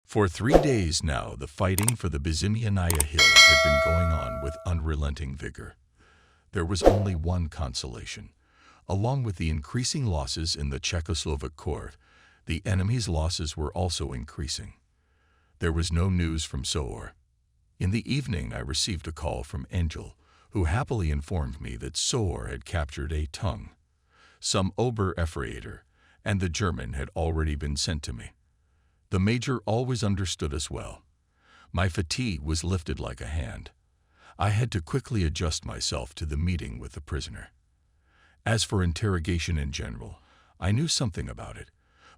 For 3 days now, the fighting for the Bezimianaya Hill had been going on with unrelenting vigor. There was only one consolation. Along with the increasing losses in the Czechoslovak court, the enemy's losses were also increasing. There was no news from Soor. In the evening, I received a call from Angel, who happily informed me that Soor had captured a tongue, some Ober-Efreiter, and the German had already been sent to me. The major always understood us well. My fatigue was lifted like a hand. I had to quickly adjust myself to the meeting with the prisoner. As for interrogation in general, I knew something about it,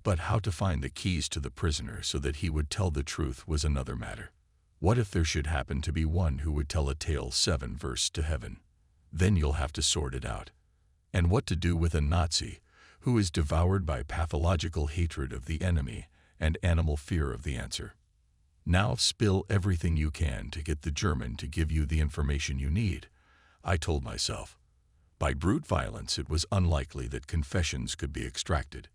but how to find the keys to the prisoner so that he would tell the truth was another matter. What if there should happen to be one who would tell a tale 7 verse to heaven? Then you'll have to sort it out. And what to do with a Nazi who is devoured by pathological hatred of the enemy and animal fear of the answer? Now spill everything you can to get the German to give you the information you need, I told myself. By brute violence, it was unlikely that confessions could be extracted.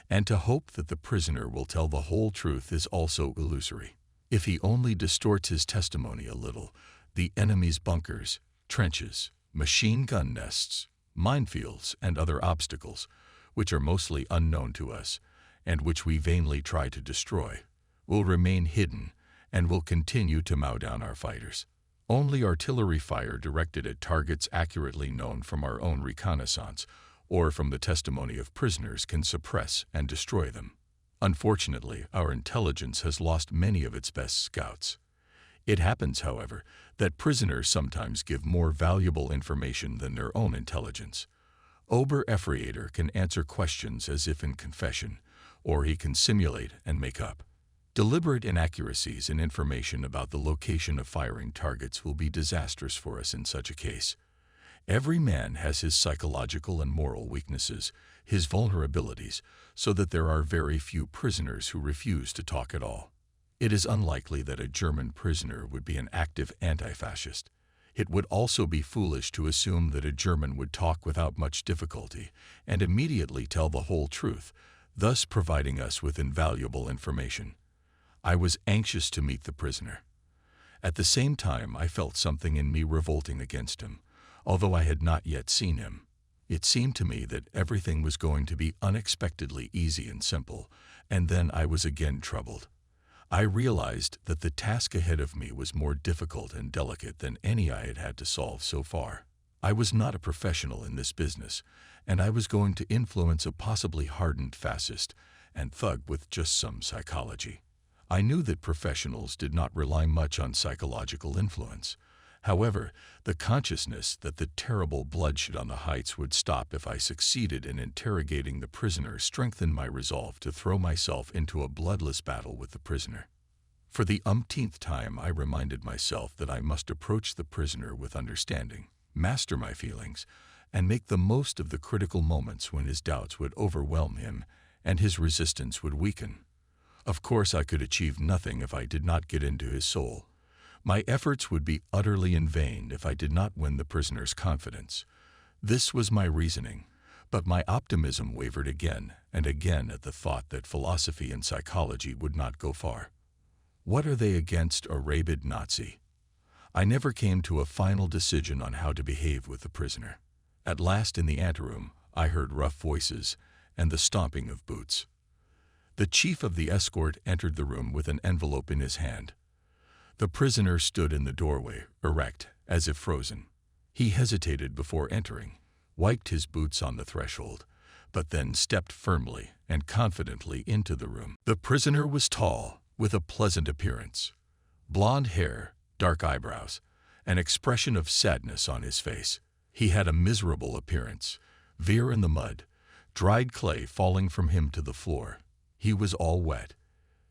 And to hope that the prisoner will tell the whole truth is also illusory. If he only distorts his testimony a little, the enemy's bunkers, trenches, machine gun nests, minefields, and other obstacles, which are mostly unknown to us, and which we vainly try to destroy, will remain hidden and will continue to mow down our fighters. Only artillery fire directed at targets accurately known from our own reconnaissance or from the testimony of prisoners can suppress and destroy them. Unfortunately, our intelligence has lost many of its best scouts. It happens, however, that prisoners sometimes give more valuable information than their own intelligence. Ober-Efreiter can answer questions as if in confession, or he can simulate and make up. Deliberate inaccuracies in information about the location of firing targets will be disastrous for us in such a case. Every man has his psychological and moral weaknesses, his vulnerabilities, so that there are very few prisoners who refuse to talk at all. It is unlikely that a German prisoner would be an active anti-fascist. It would also be foolish to assume that a German would talk without much difficulty and immediately tell the whole truth, thus providing us with invaluable information. I was anxious to meet the prisoner. At the same time, I felt something in me revolting against him, although I had not yet seen him. It seemed to me that everything was going to be unexpectedly easy and simple, and then I was again troubled. I realized that the task ahead of me was more difficult and delicate than any I had had to solve so far. I was not a professional in this business, and I was going to influence a possibly hardened fascist and thug with just some psychology. I knew that professionals did not rely much on psychological influence. However, the consciousness that the terrible bloodshed on the heights would stop if I succeeded in interrogating the prisoner strengthened my resolve to throw myself into a bloodless battle with the prisoner. For the umpteenth time, I reminded myself that I must approach the prisoner with understanding, master my feelings, and make the most of the critical moments when his doubts would overwhelm him and his resistance would weaken. Of course, I could achieve nothing if I did not get into his soul. My efforts would be utterly in vain if I did not win the prisoner's confidence. This was my reasoning, but my optimism wavered again and again at the thought that philosophy and psychology would not go far. What are they against a rabid Nazi? I never came to a final decision on how to behave with the prisoner. At last, in the anteroom, I heard rough voices and the stomping of boots. The chief of the escort entered the room with an envelope in his hand. The prisoner stood in the doorway, erect, as if frozen. He hesitated before entering, wiped his boots on the threshold, but then stepped firmly and confidently into the room. The prisoner was tall, with a pleasant appearance. Blonde hair, dark eyebrows, an expression of sadness on his face. He had a miserable appearance, veer in the mud, dried clay falling from him to the floor. He was all wet.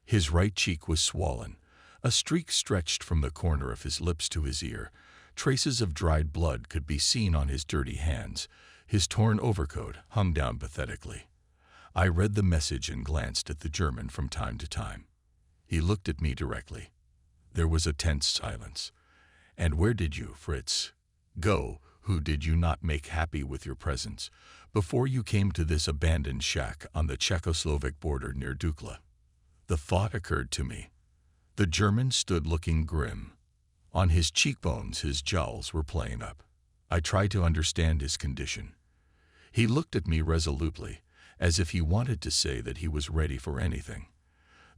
His right cheek was swollen. A streak stretched from the corner of his lips to his ear. Traces of dried blood could be seen on his dirty hands. His torn overcoat hung down pathetically. I read the message and glanced at the German from time to time. He looked at me directly. There was a tense silence. "And where did you, Fritz, go, who did you not make happy with your presence, before you came to this abandoned shack on the Czechoslovak border near Dukla?" The thought occurred to me. The German stood looking grim. On his cheekbones, his jowls were playing up. I tried to understand his condition. He looked at me resolutely, as if he wanted to say that he was ready for anything.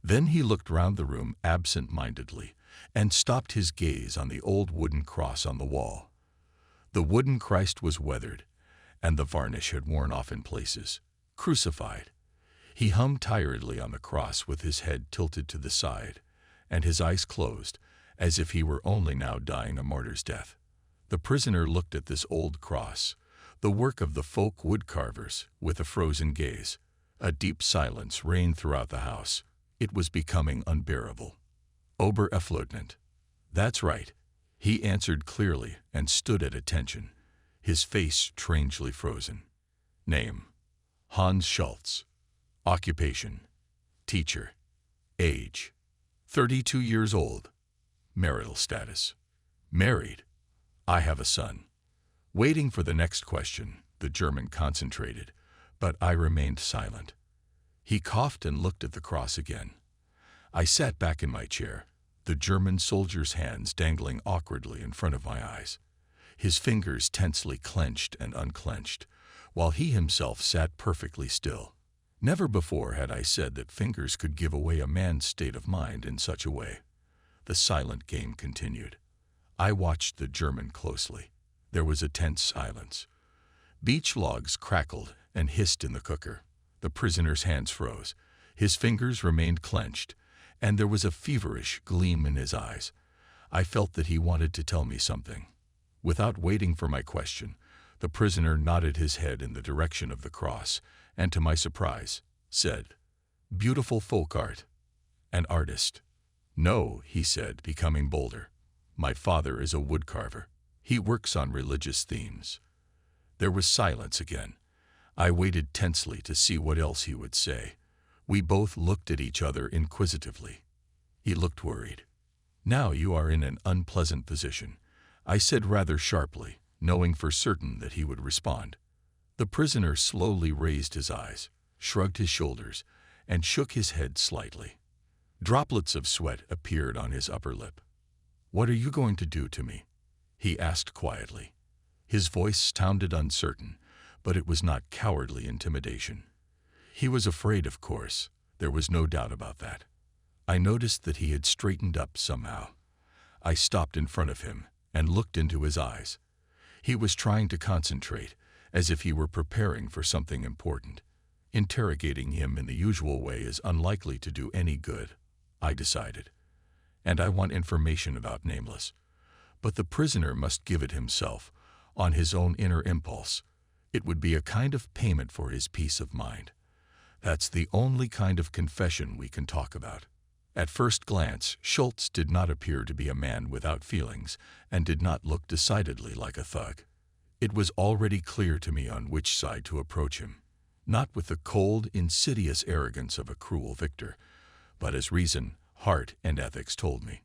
Then he looked round the room absent-mindedly and stopped his gaze on the old wooden cross on the wall. The wooden Christ was weathered, and the varnish had worn off in places. Crucified. He hummed tiredly on the cross with his head tilted to the side, and his eyes closed, as if he were only now dying a martyr's death. The prisoner looked at this old cross, the work of the folk woodcarvers, with a frozen gaze. A deep silence reigned throughout the house. It was becoming unbearable. Oberleutnant. That's right, he answered clearly and stood at attention, his face strangely frozen. Name: Hans Schultz. Occupation: teacher. Age: 32 years old. Marital status: married. I have a son. Waiting for the next question, the German concentrated, but I remained silent. He coughed and looked at the cross again. I sat back in my chair, the German soldier's hands dangling awkwardly in front of my eyes. His fingers tensely clenched and unclenched, while he himself sat perfectly still. Never before had I said that fingers could give away a man's state of mind in such a way. The silent game continued. I watched the German closely. There was a tense silence. Beech logs crackled and hissed in the cooker. The prisoner's hands froze. His fingers remained clenched, and there was a feverish gleam in his eyes. I felt that he wanted to tell me something. Without waiting for my question, the prisoner nodded his head in the direction of the cross, and to my surprise, said, "Beautiful folk art." An artist. "No," he said, becoming bolder. "My father is a woodcarver. He works on religious themes." There was silence again. I waited tensely to see what else he would say. We both looked at each other inquisitively. He looked worried. "Now you are in an unpleasant position," I said rather sharply, knowing for certain that he would respond. The prisoner slowly raised his eyes, shrugged his shoulders, and shook his head slightly. Droplets of sweat appeared on his upper lip. "What are you going to do to me?" he asked quietly. His voice sounded uncertain, but it was not cowardly intimidation. He was afraid, of course. There was no doubt about that. I noticed that he had straightened up somehow. I stopped in front of him and looked into his eyes. He was trying to concentrate, as if he were preparing for something important. Interrogating him in the usual way is unlikely to do any good, I decided. And I want information about Nameless. But the prisoner must give it himself, on his own inner impulse. It would be a kind of payment for his peace of mind. That's the only kind of confession we can talk about. At first glance, Schultz did not appear to be a man without feelings, and did not look decidedly like a thug. It was already clear to me on which side to approach him, not with the cold, insidious arrogance of a cruel victor, but as reason, heart, and ethics told me.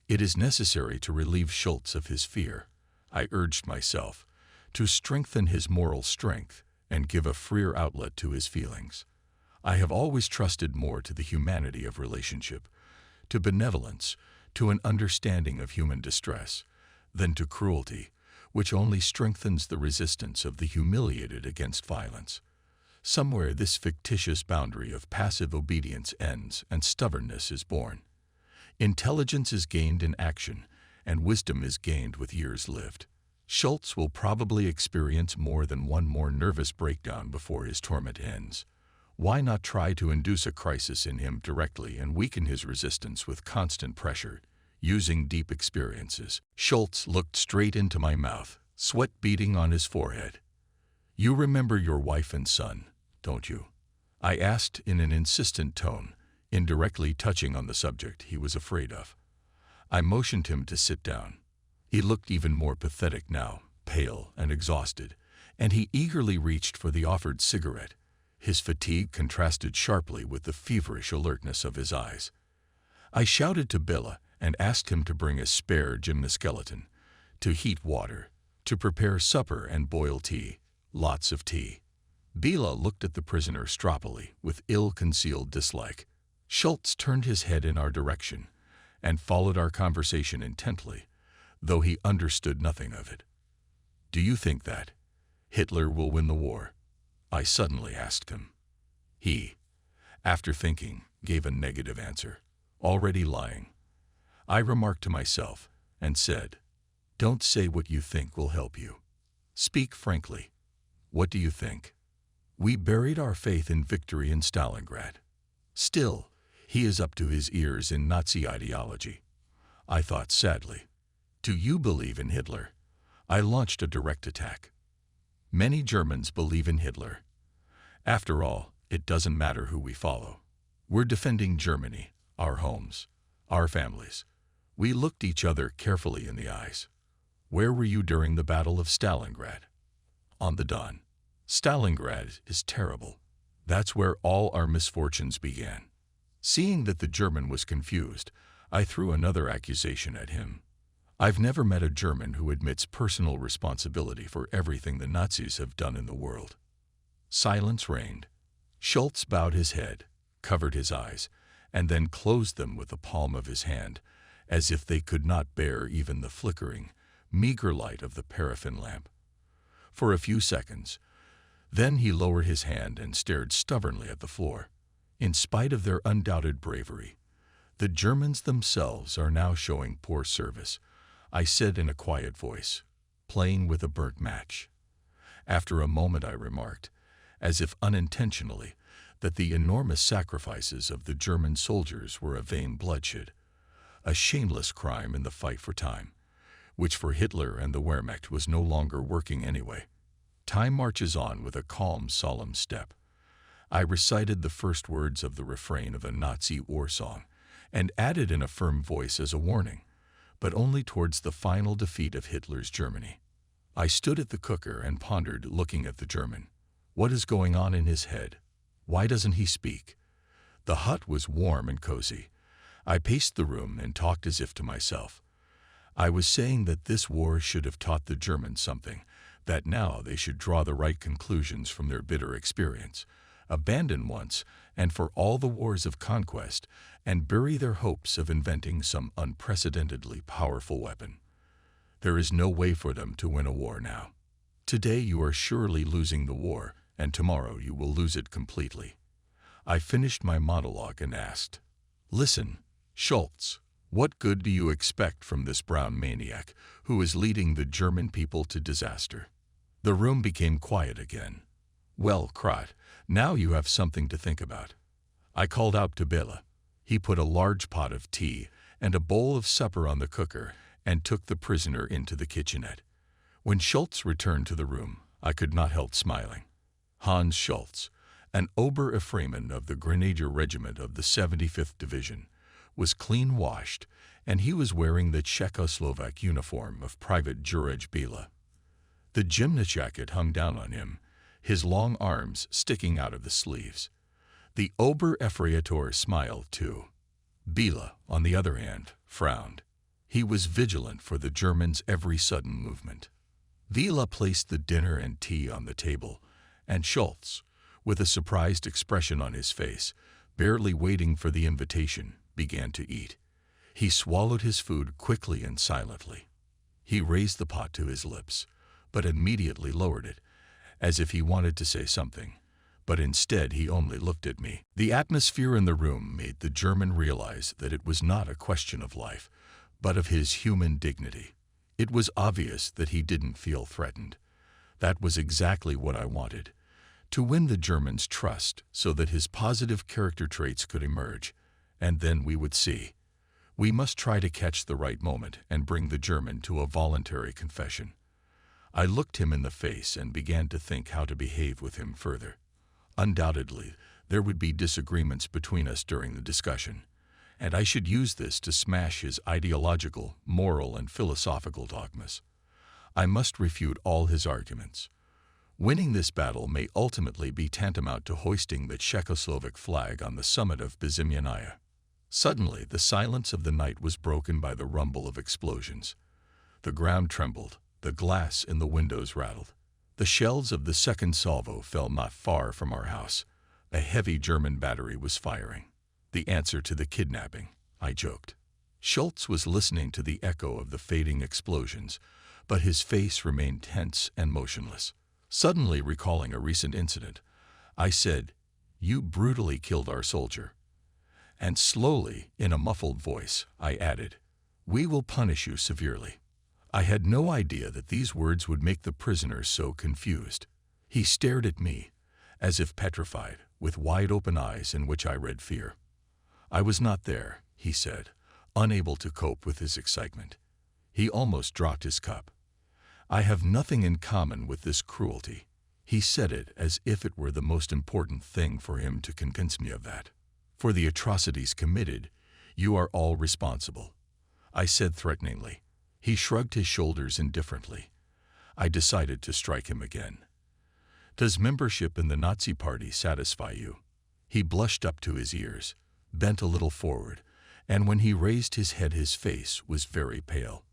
It is necessary to relieve Schultz of his fear, I urged myself, to strengthen his moral strength and give a freer outlet to his feelings. I have always trusted more to the humanity of relationship, to benevolence, to an understanding of human distress, than to cruelty, which only strengthens the resistance of the humiliated against violence. Somewhere this fictitious boundary of passive obedience ends and stubbornness is born. Intelligence is gained in action, and wisdom is gained with years lived. Schultz will probably experience more than one more nervous breakdown before his torment ends. Why not try to induce a crisis in him directly and weaken his resistance with constant pressure, using deep experiences? Schultz looked straight into my mouth, sweat beading on his forehead. "You remember your wife and son, don't you?" I asked in an insistent tone, indirectly touching on the subject he was afraid of. I motioned him to sit down. He looked even more pathetic now, pale and exhausted, and he eagerly reached for the offered cigarette. His fatigue contrasted sharply with the feverish alertness of his eyes. I shouted to Billa and asked him to bring a spare gymnoskeleton, to heat water, to prepare supper and boil tea, lots of tea. Billa looked at the prisoner stroppily with ill-concealed dislike. Schultz turned his head in our direction and followed our conversation intently, though he understood nothing of it. "Do you think that Hitler will win the war?" I suddenly asked him. He, after thinking, gave a negative answer. "Already lying." I remarked to myself and said, "Don't say what you think will help you. Speak frankly. What do you think?" We buried our faith in victory in Stalingrad. Still, he is up to his ears in Nazi ideology. I thought sadly. "Do you believe in Hitler?" I launched a direct attack. "Many Germans believe in Hitler. After all, it doesn't matter who we follow. We're defending Germany, our homes, our families." We looked each other carefully in the eyes. "Where were you during the Battle of Stalingrad?" "On the Don." "Stalingrad is terrible. That's where all our misfortunes began." Seeing that the German was confused, I threw another accusation at him. "I've never met a German who admits personal responsibility for everything the Nazis have done in the world." Silence reigned. Schultz bowed his head, covered his eyes, and then closed them with the palm of his hand, as if they could not bear even the flickering, meager light of the paraffin lamp. For a few seconds, then he lowered his hand and stared stubbornly at the floor. "In spite of their undoubted bravery, the Germans themselves are now showing poor service," I said in a quiet voice, playing with a burnt match. After a moment I remarked, as if unintentionally, that the enormous sacrifices of the German soldiers were a vain bloodshed, a shameless crime in the fight for time, which for Hitler and the Wehrmacht was no longer working anyway. Time marches on with a calm, solemn step. I recited the first words of the refrain of a Nazi war song and added in a firm voice as a warning, but only towards the final defeat of Hitler's Germany. I stood at the cooker and pondered, looking at the German. What is going on in his head? Why doesn't he speak? The hut was warm and cozy. I paced the room and talked as if to myself. I was saying that this war should have taught the Germans something, that now they should draw the right conclusions from their bitter experience, abandon once and for all the wars of conquest, and bury their hopes of inventing some unprecedentedly powerful weapon. There is no way for them to win a war now. Today you are surely losing the war, and tomorrow you will lose it completely. I finished my monologue and asked, "Listen, Schultz, what good do you expect from this brown maniac who is leading the German people to disaster?" The room became quiet again. "Well, Krat, now you have something to think about." I called out to Bela. He put a large pot of tea and a bowl of supper on the cooker and took the prisoner into the kitchenette. When Schultz returned to the room, I could not help smiling. Hans Schultz, an Ober-Ephraimman of the Grenadier Regiment of the 75th Division, was clean washed, and he was wearing the Czechoslovak uniform of Private Juraj Bela. The gymnast jacket hung down on him, his long arms sticking out of the sleeves. The Ober-Efreitor smiled too. Bela, on the other hand, frowned. He was vigilant for the Germans' every sudden movement. Bela placed the dinner and tea on the table, and Schultz, with a surprised expression on his face, barely waiting for the invitation, began to eat. He swallowed his food quickly and silently. He raised the pot to his lips, but immediately lowered it, as if he wanted to say something, but instead he only looked at me. The atmosphere in the room made the German realize that it was not a question of life, but of his human dignity. It was obvious that he didn't feel threatened. That was exactly what I wanted, to win the Germans' trust so that his positive character traits could emerge, and then we would see. We must try to catch the right moment and bring the German to a voluntary confession. I looked him in the face and began to think how to behave with him further. Undoubtedly, there would be disagreements between us during the discussion, and I should use this to smash his ideological, moral, and philosophical dogmas. I must refute all his arguments. Winning this battle may ultimately be tantamount to hoisting the Czechoslovak flag on the summit of Bezimianaya. Suddenly, the silence of the night was broken by the rumble of explosions. The ground trembled, the glass in the windows rattled. The shells of the second salvo fell not far from our house. A heavy German battery was firing. The answer to the kidnapping, I joked. Schultz was listening to the echo of the fading explosions, but his face remained tense and motionless. Suddenly recalling a recent incident, I said, "You brutally killed our soldier." And slowly, in a muffled voice, I added, "We will punish you severely." I had no idea that these words would make the prisoner so confused. He stared at me, as if petrified, with wide-open eyes in which I read fear. "I was not there," he said, unable to cope with his excitement. He almost dropped his cup. "I have nothing in common with this cruelty." He said it as if it were the most important thing for him to convince me of that. "For the atrocities committed, you are all responsible," I said threateningly. He shrugged his shoulders indifferently. I decided to strike him again. "Does membership in the Nazi Party satisfy you?" He blushed up to his ears, bent a little forward, and when he raised his head his face was very pale.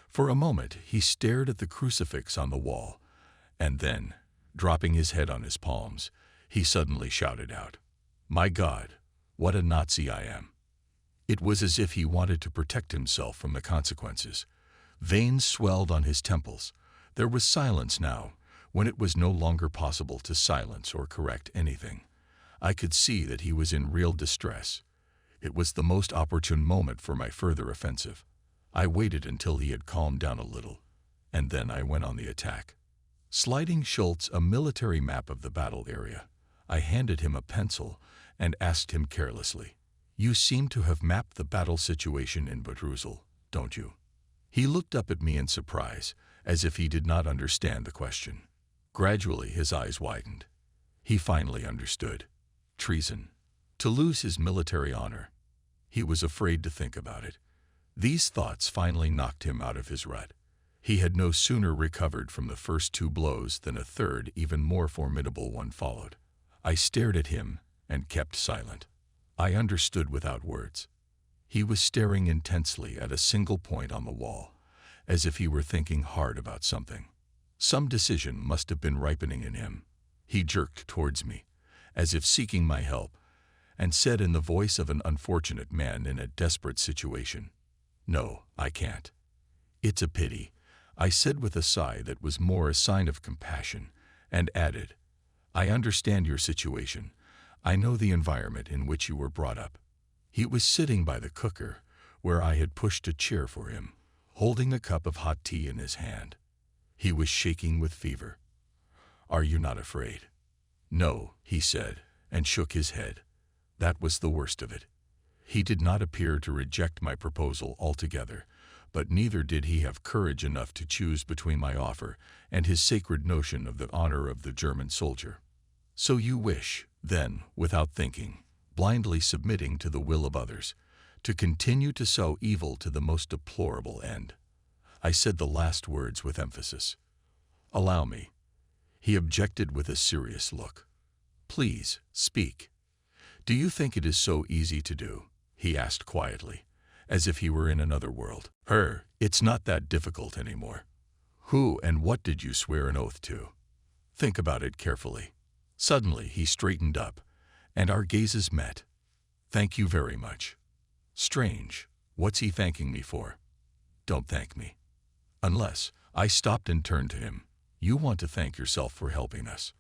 For a moment he stared at the crucifix on the wall, and then, dropping his head on his palms, he suddenly shouted out, "My God, what a Nazi I am!" It was as if he wanted to protect himself from the consequences. Veins swelled on his temples. There was silence now, when it was no longer possible to silence or correct anything. I could see that he was in real distress. It was the most opportune moment for my further offensive. I waited until he had calmed down a little, and then I went on the attack. Sliding Schultz a military map of the battle area, I handed him a pencil and asked him carelessly, "You seem to have mapped the battle situation in Badruzal, don't you?" He looked up at me in surprise, as if he did not understand the question. Gradually his eyes widened. He finally understood. Treason. To lose his military honor. He was afraid to think about it. These thoughts finally knocked him out of his rut. He had no sooner recovered from the first two blows than a third, even more formidable one followed. I stared at him and kept silent. I understood without words. He was staring intensely at a single point on the wall, as if he were thinking hard about something. Some decision must have been ripening in him. He jerked towards me, as if seeking my help, and said in the voice of an unfortunate man in a desperate situation, "No, I can't." "It's a pity," I said with a sigh that was more a sign of compassion, and added, "I understand your situation. I know the environment in which you were brought up." He was sitting by the cooker, where I had pushed a chair for him, holding a cup of hot tea in his hand. He was shaking with fever. "Are you not afraid?" "No," he said, and shook his head. That was the worst of it. He did not appear to reject my proposal altogether, but neither did he have courage enough to choose between my offer and his sacred notion of the honor of the German soldier. "So you wish, then, without thinking, blindly submitting to the will of others, to continue to sow evil to the most deplorable end." I said the last words with emphasis. "Allow me." He objected with a serious look. "Please, speak. Do you think it is so easy to do?" he asked quietly, as if he were in another world. It's not that difficult anymore. Who and what did you swear an oath to? Think about it carefully." Suddenly he straightened up, and our gazes met. "Thank you very much." Strange. What's he thanking me for? "Don't thank me." "Unless," I stopped and turned to him, "you want to thank yourself for helping us."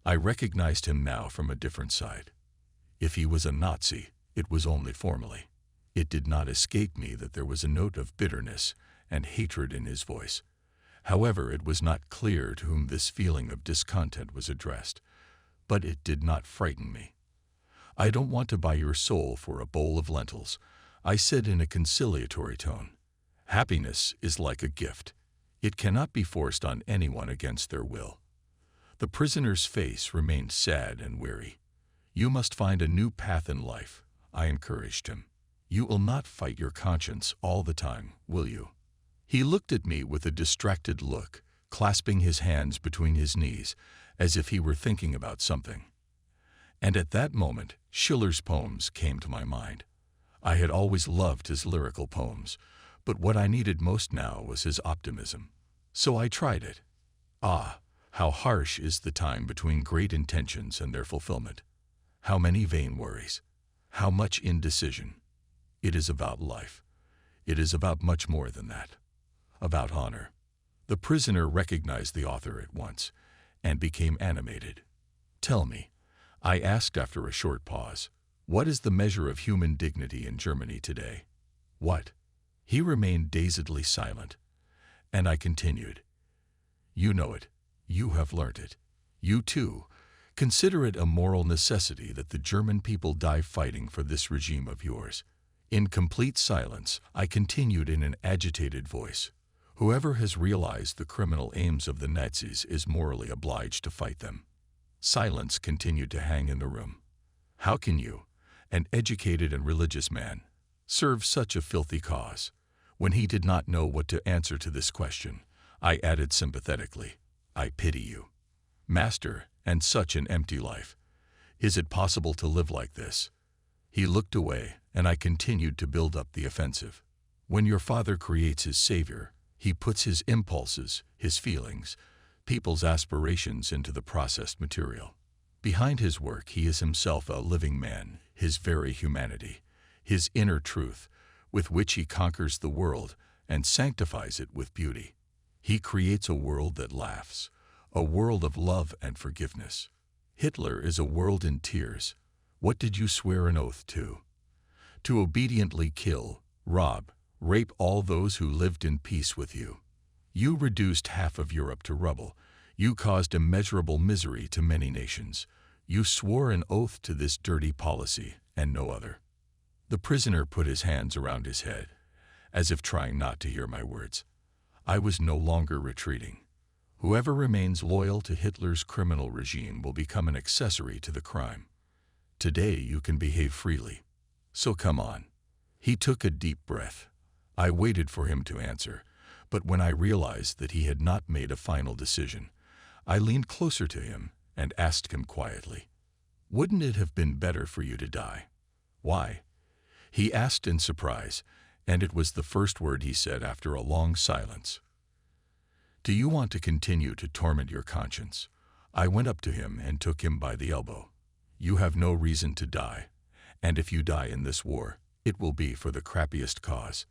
I recognized him now from a different side. If he was a Nazi, it was only formally. It did not escape me that there was a note of bitterness and hatred in his voice. However, it was not clear to whom this feeling of discontent was addressed, but it did not frighten me. "I don't want to buy your soul for a bowl of lentils," I said in a conciliatory tone. "Happiness is like a gift. It cannot be forced on anyone against their will." The prisoner's face remained sad and weary. "You must find a new path in life," I encouraged him. "You will not fight your conscience all the time, will you?" He looked at me with a distracted look, clasping his hands between his knees, as if he were thinking about something. And at that moment, Schiller's poems came to my mind. I had always loved his lyrical poems, but what I needed most now was his optimism. So I tried it. "Ah, how harsh is the time between great intentions and their fulfillment. How many vain worries. How much indecision? It is about life. It is about much more than that. About honor. The prisoner recognized the author at once and became animated. Tell me, I asked after a short pause, what is the measure of human dignity in Germany today? What? He remained dazedly silent, and I continued. You know it. You have learnt it. You too. Consider it a moral necessity that the German people die fighting for this regime of yours. In complete silence, I continued in an agitated voice. Whoever has realized the criminal aims of the Nazis is morally obliged to fight them. Silence continued to hang in the room. How can you, an educated and religious man, serve such a filthy cause? When he did not know what to answer to this question, I added sympathetically, I pity you. Master, and such an empty life. Is it possible to live like this? He looked away, and I continued to build up the offensive. When your father creates his savior, he puts his impulses, his feelings, people's aspirations into the processed material. Behind his work, he is himself a living man, his very humanity, his inner truth, with which he conquers the world and sanctifies it with beauty. He creates a world that laughs, a world of love and forgiveness. Hitler is a world in tears. What did you swear an oath to? To obediently kill, rob, rape all those who lived in peace with you. You reduced half of Europe to rubble. You caused immeasurable misery to many nations. You swore an oath to this dirty policy and no other. The prisoner put his hands around his head, as if trying not to hear my words. I was no longer retreating. Whoever remains loyal to Hitler's criminal regime will become an accessory to the crime. Today you can behave freely. So come on. He took a deep breath. I waited for him to answer, but when I realized that he had not made a final decision, I leaned closer to him and asked him quietly, "Wouldn't it have been better for you to die?" "Why?" he asked in surprise, and it was the first word he said after a long silence. "Do you want to continue to torment your conscience?" I went up to him and took him by the elbow. "You have no reason to die, and if you die in this war, it will be for the crappiest cause."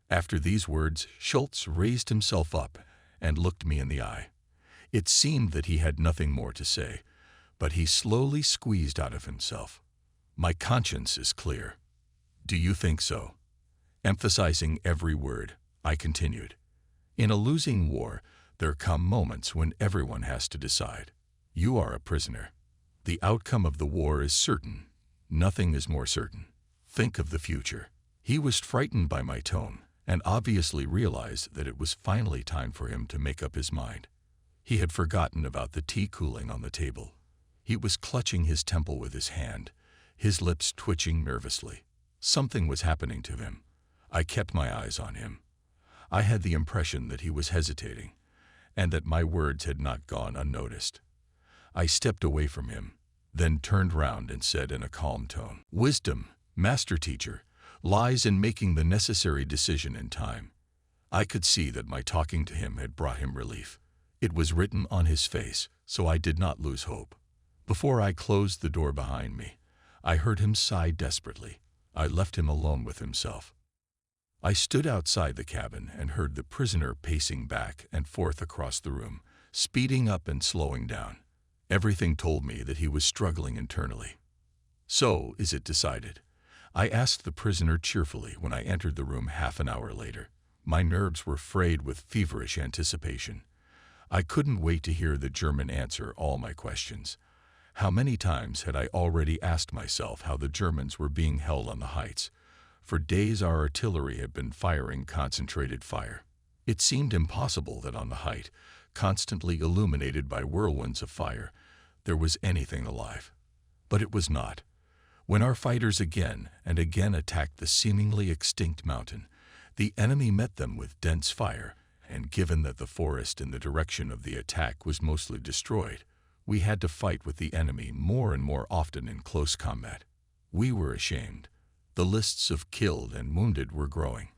After these words, Schultz raised himself up and looked me in the eye. It seemed that he had nothing more to say, but he slowly squeezed out of himself, "My conscience is clear." "Do you think so?" Emphasizing every word, I continued. "In a losing war, there come moments when everyone has to decide. You are a prisoner. The outcome of the war is certain. Nothing is more certain. Think of the future." He was frightened by my tone and obviously realized that it was finally time for him to make up his mind. He had forgotten about the tea cooling on the table. He was clutching his temple with his hand, his lips twitching nervously. Something was happening to him. I kept my eyes on him. I had the impression that he was hesitating, and that my words had not gone unnoticed. I stepped away from him, then turned round and said in a calm tone, "Wisdom, master teacher, lies in making the necessary decision in time." I could see that my talking to him had brought him relief. It was written on his face, so I did not lose hope. Before I closed the door behind me, I heard him sigh desperately. I left him alone with himself. I stood outside the cabin and heard the prisoner pacing back and forth across the room, speeding up and slowing down. Everything told me that he was struggling internally. "So, is it decided?" I asked the prisoner cheerfully when I entered the room half an hour later. My nerves were frayed with feverish anticipation. I couldn't wait to hear the German answer all my questions. How many times had I already asked myself how the Germans were being held on the heights? For days our artillery had been firing concentrated fire. It seemed impossible that on the height, constantly illuminated by whirlwinds of fire, there was anything alive. But it was not. When our fighters again and again attacked the seemingly extinct mountain, the enemy met them with dense fire, and given that the forest in the direction of the attack was mostly destroyed, we had to fight with the enemy more and more often in close combat. We were ashamed. The lists of killed and wounded were growing,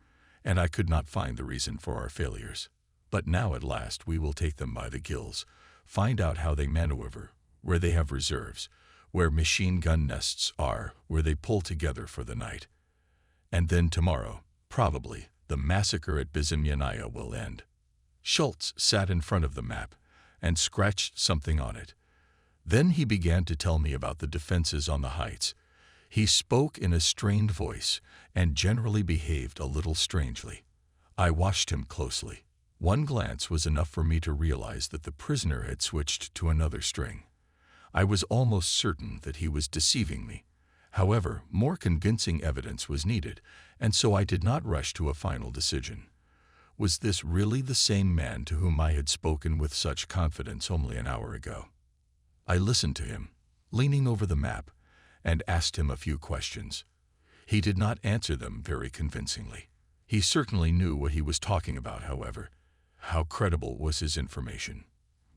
and I could not find the reason for our failures. But now at last we will take them by the gills, find out how they maneuver, where they have reserves, where machine gun nests are, where they pull together for the night. And then tomorrow, probably, the massacre at Bizimyanaya will end. Schultz sat in front of the map and scratched something on it. Then he began to tell me about the defenses on the heights. He spoke in a strained voice and generally behaved a little strangely. I watched him closely. One glance was enough for me to realize that the prisoner had switched to another string. I was almost certain that he was deceiving me. However, more convincing evidence was needed, and so I did not rush to a final decision. Was this really the same man to whom I had spoken with such confidence only an hour ago? I listened to him, leaning over the map, and asked him a few questions. He did not answer them very convincingly. He certainly knew what he was talking about, however. How credible was his information?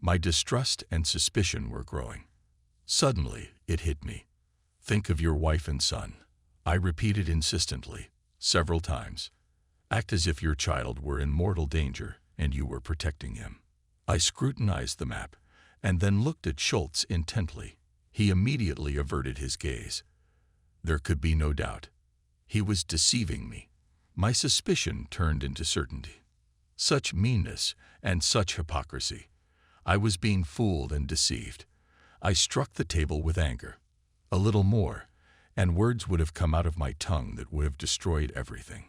My distrust and suspicion were growing. Suddenly, it hit me. Think of your wife and son. I repeated insistently, several times. Act as if your child were in mortal danger and you were protecting him. I scrutinized the map and then looked at Schultz intently. He immediately averted his gaze. There could be no doubt. He was deceiving me. My suspicion turned into certainty. Such meanness and such hypocrisy. I was being fooled and deceived. I struck the table with anger. A little more, and words would have come out of my tongue that would have destroyed everything.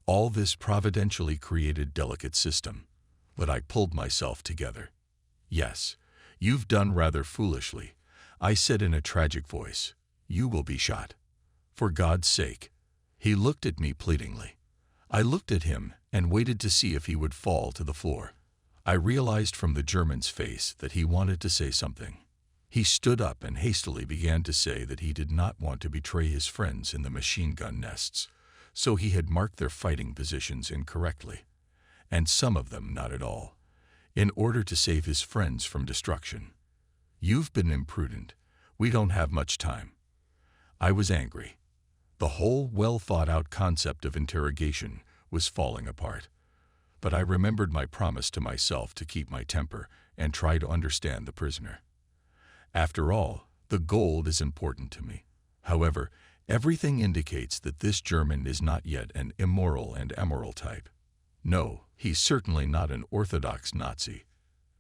All this providentially created delicate system, but I pulled myself together. Yes, you've done rather foolishly, I said in a tragic voice. You will be shot. For God's sake. He looked at me pleadingly. I looked at him and waited to see if he would fall to the floor. I realized from the German's face that he wanted to say something. He stood up and hastily began to say that he did not want to betray his friends in the machine gun nests, so he had marked their fighting positions incorrectly, and some of them not at all, in order to save his friends from destruction. You've been imprudent. We don't have much time. I was angry. The whole well-thought-out concept of interrogation was falling apart. But I remembered my promise to myself to keep my temper and try to understand the prisoner. After all, the gold is important to me. However, everything indicates that this German is not yet an immoral and amoral type. No, he's certainly not an orthodox Nazi.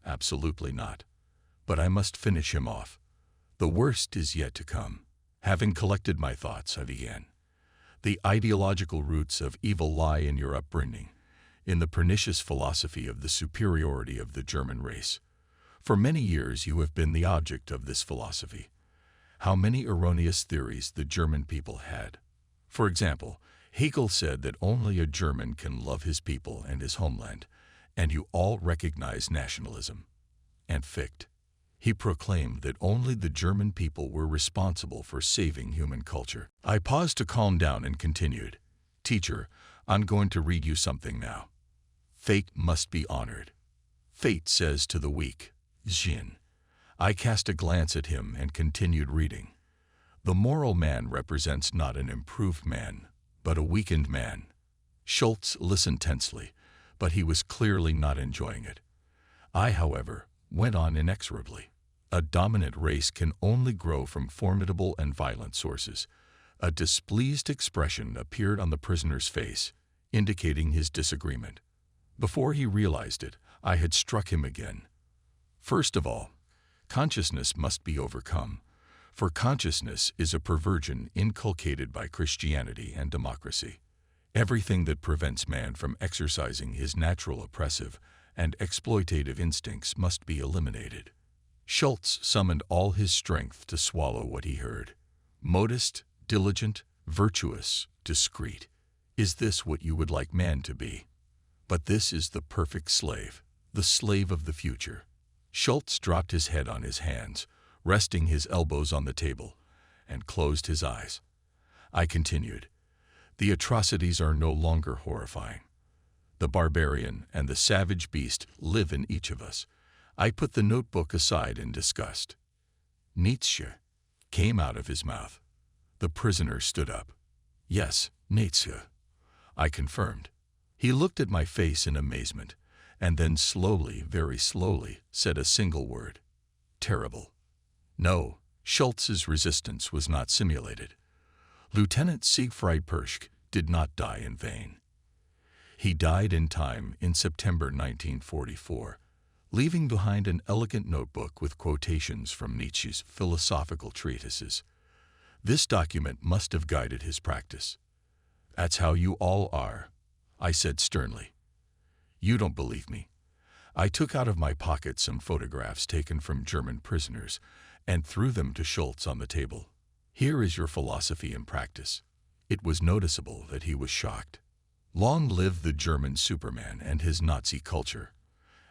Absolutely not. But I must finish him off. The worst is yet to come. Having collected my thoughts, I began. The ideological roots of evil lie in your upbringing, in the pernicious philosophy of the superiority of the German race. For many years you have been the object of this philosophy. How many erroneous theories the German people had. For example, Hegel said that only a German can love his people and his homeland, and you all recognize nationalism. And Fichte. He proclaimed that only the German people were responsible for saving human culture. I paused to calm down and continued. Teacher, I'm going to read you something now. Fate must be honored. Fate says to the weak, Jin. I cast a glance at him and continued reading. The moral man represents not an improved man, but a weakened man. Schultz listened tensely, but he was clearly not enjoying it. I, however, went on inexorably. A dominant race can only grow from formidable and violent sources. A displeased expression appeared on the prisoner's face, indicating his disagreement. Before he realized it, I had struck him again. First of all, consciousness must be overcome, for consciousness is a perversion inculcated by Christianity and democracy. Everything that prevents man from exercising his natural oppressive and exploitative instincts must be eliminated. Schultz summoned all his strength to swallow what he heard. Modest, diligent, virtuous, discreet. Is this what you would like man to be? But this is the perfect slave, the slave of the future. Schultz dropped his head on his hands, resting his elbows on the table, and closed his eyes. I continued. The atrocities are no longer horrifying. The barbarian and the savage beast live in each of us. I put the notebook aside in disgust. Nietzsche came out of his mouth. The prisoner stood up. Yes, Nietzsche, I confirmed. He looked at my face in amazement, and then slowly, very slowly, said a single word. Terrible. No, Schultz's resistance was not simulated. Lieutenant Siegfried Perschke did not die in vain. He died in time in September 1944, leaving behind an elegant notebook with quotations from Nietzsche's philosophical treatises. This document must have guided his practice. "That's how you all are," I said sternly. "You don't believe me." I took out of my pocket some photographs taken from German prisoners and threw them to Schultz on the table. "Here is your philosophy in practice." It was noticeable that he was shocked. "Long live the German Superman and his Nazi culture,"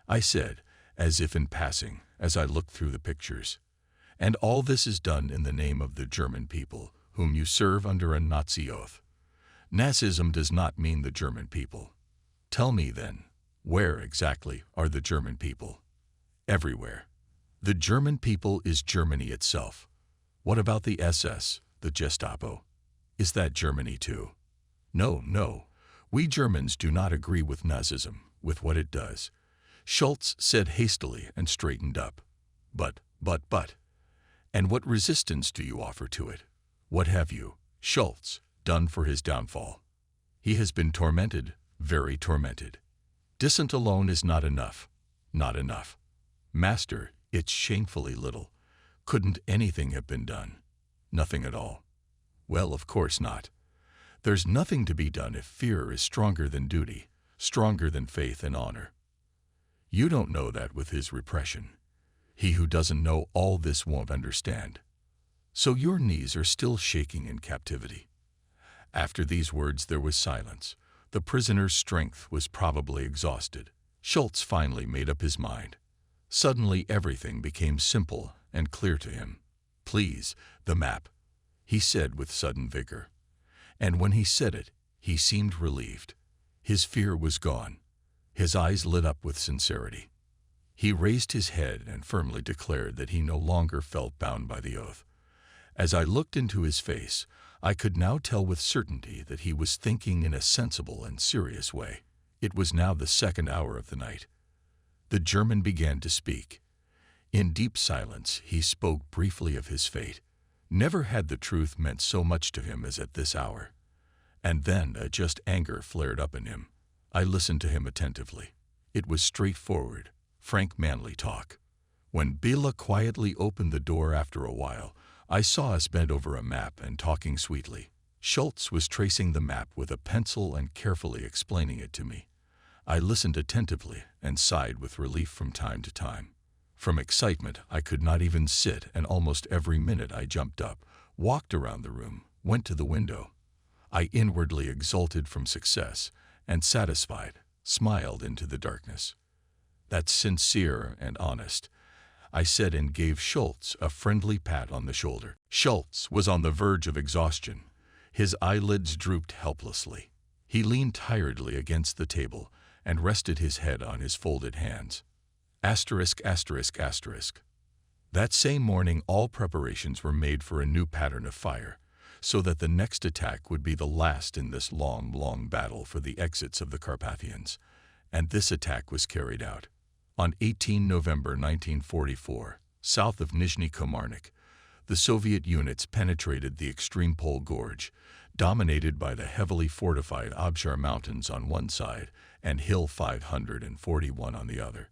I said, as if in passing, as I looked through the pictures. "And all this is done in the name of the German people, whom you serve under a Nazi oath. Nazism does not mean the German people. Tell me then, where exactly are the German people?" "Everywhere. The German people is Germany itself." "What about the SS, the Gestapo? Is that Germany too?" "No, no. We Germans do not agree with Nazism, with what it does," Schultz said hastily and straightened up. But. And what resistance do you offer to it? What have you, Schultz, done for his downfall?" "He has been tormented, very tormented. Dissent alone is not enough. Not enough. Master, it's shamefully little. Couldn't anything have been done?" "Nothing at all." "Well, of course not. There's nothing to be done if fear is stronger than duty, stronger than faith and honor. You don't know that with his repression. He who doesn't know all this won't understand. So your knees are still shaking in captivity." After these words there was silence. The prisoner's strength was probably exhausted. Schultz finally made up his mind. Suddenly everything became simple and clear to him. "Please, the map," he said with sudden vigor. And when he said it, he seemed relieved. His fear was gone. His eyes lit up with sincerity. He raised his head and firmly declared that he no longer felt bound by the oath. As I looked into his face, I could now tell with certainty that he was thinking in a sensible and serious way. It was now the 2nd hour of the night. The German began to speak. In deep silence, he spoke briefly of his fate. Never had the truth meant so much to him as at this hour. And then a just anger flared up in him. I listened to him attentively. It was straightforward, frank, manly talk. When Bela quietly opened the door after a while, I saw us bent over a map and talking sweetly. Schultz was tracing the map with a pencil and carefully explaining it to me. I listened attentively and sighed with relief from time to time. From excitement, I could not even sit, and almost every minute I jumped up, walked around the room, went to the window. I inwardly exulted from success, and satisfied, smiled into the darkness. "That's sincere and honest," I said, and gave Schultz a friendly pat on the shoulder. Schultz was on the verge of exhaustion. His eyelids drooped helplessly. He leaned tiredly against the table and rested his head on his folded hands. Asterisk. That same morning all preparations were made for a new pattern of fire, so that the next attack would be the last in this long battle for the exits of the Carpathians. And this attack was carried out. On 18 November 1944, south of Nizhny Komarnik, the Soviet units penetrated the extreme Pole Gorge, dominated by the heavily fortified Abshar Mountains on one side and Hill 541 on the other.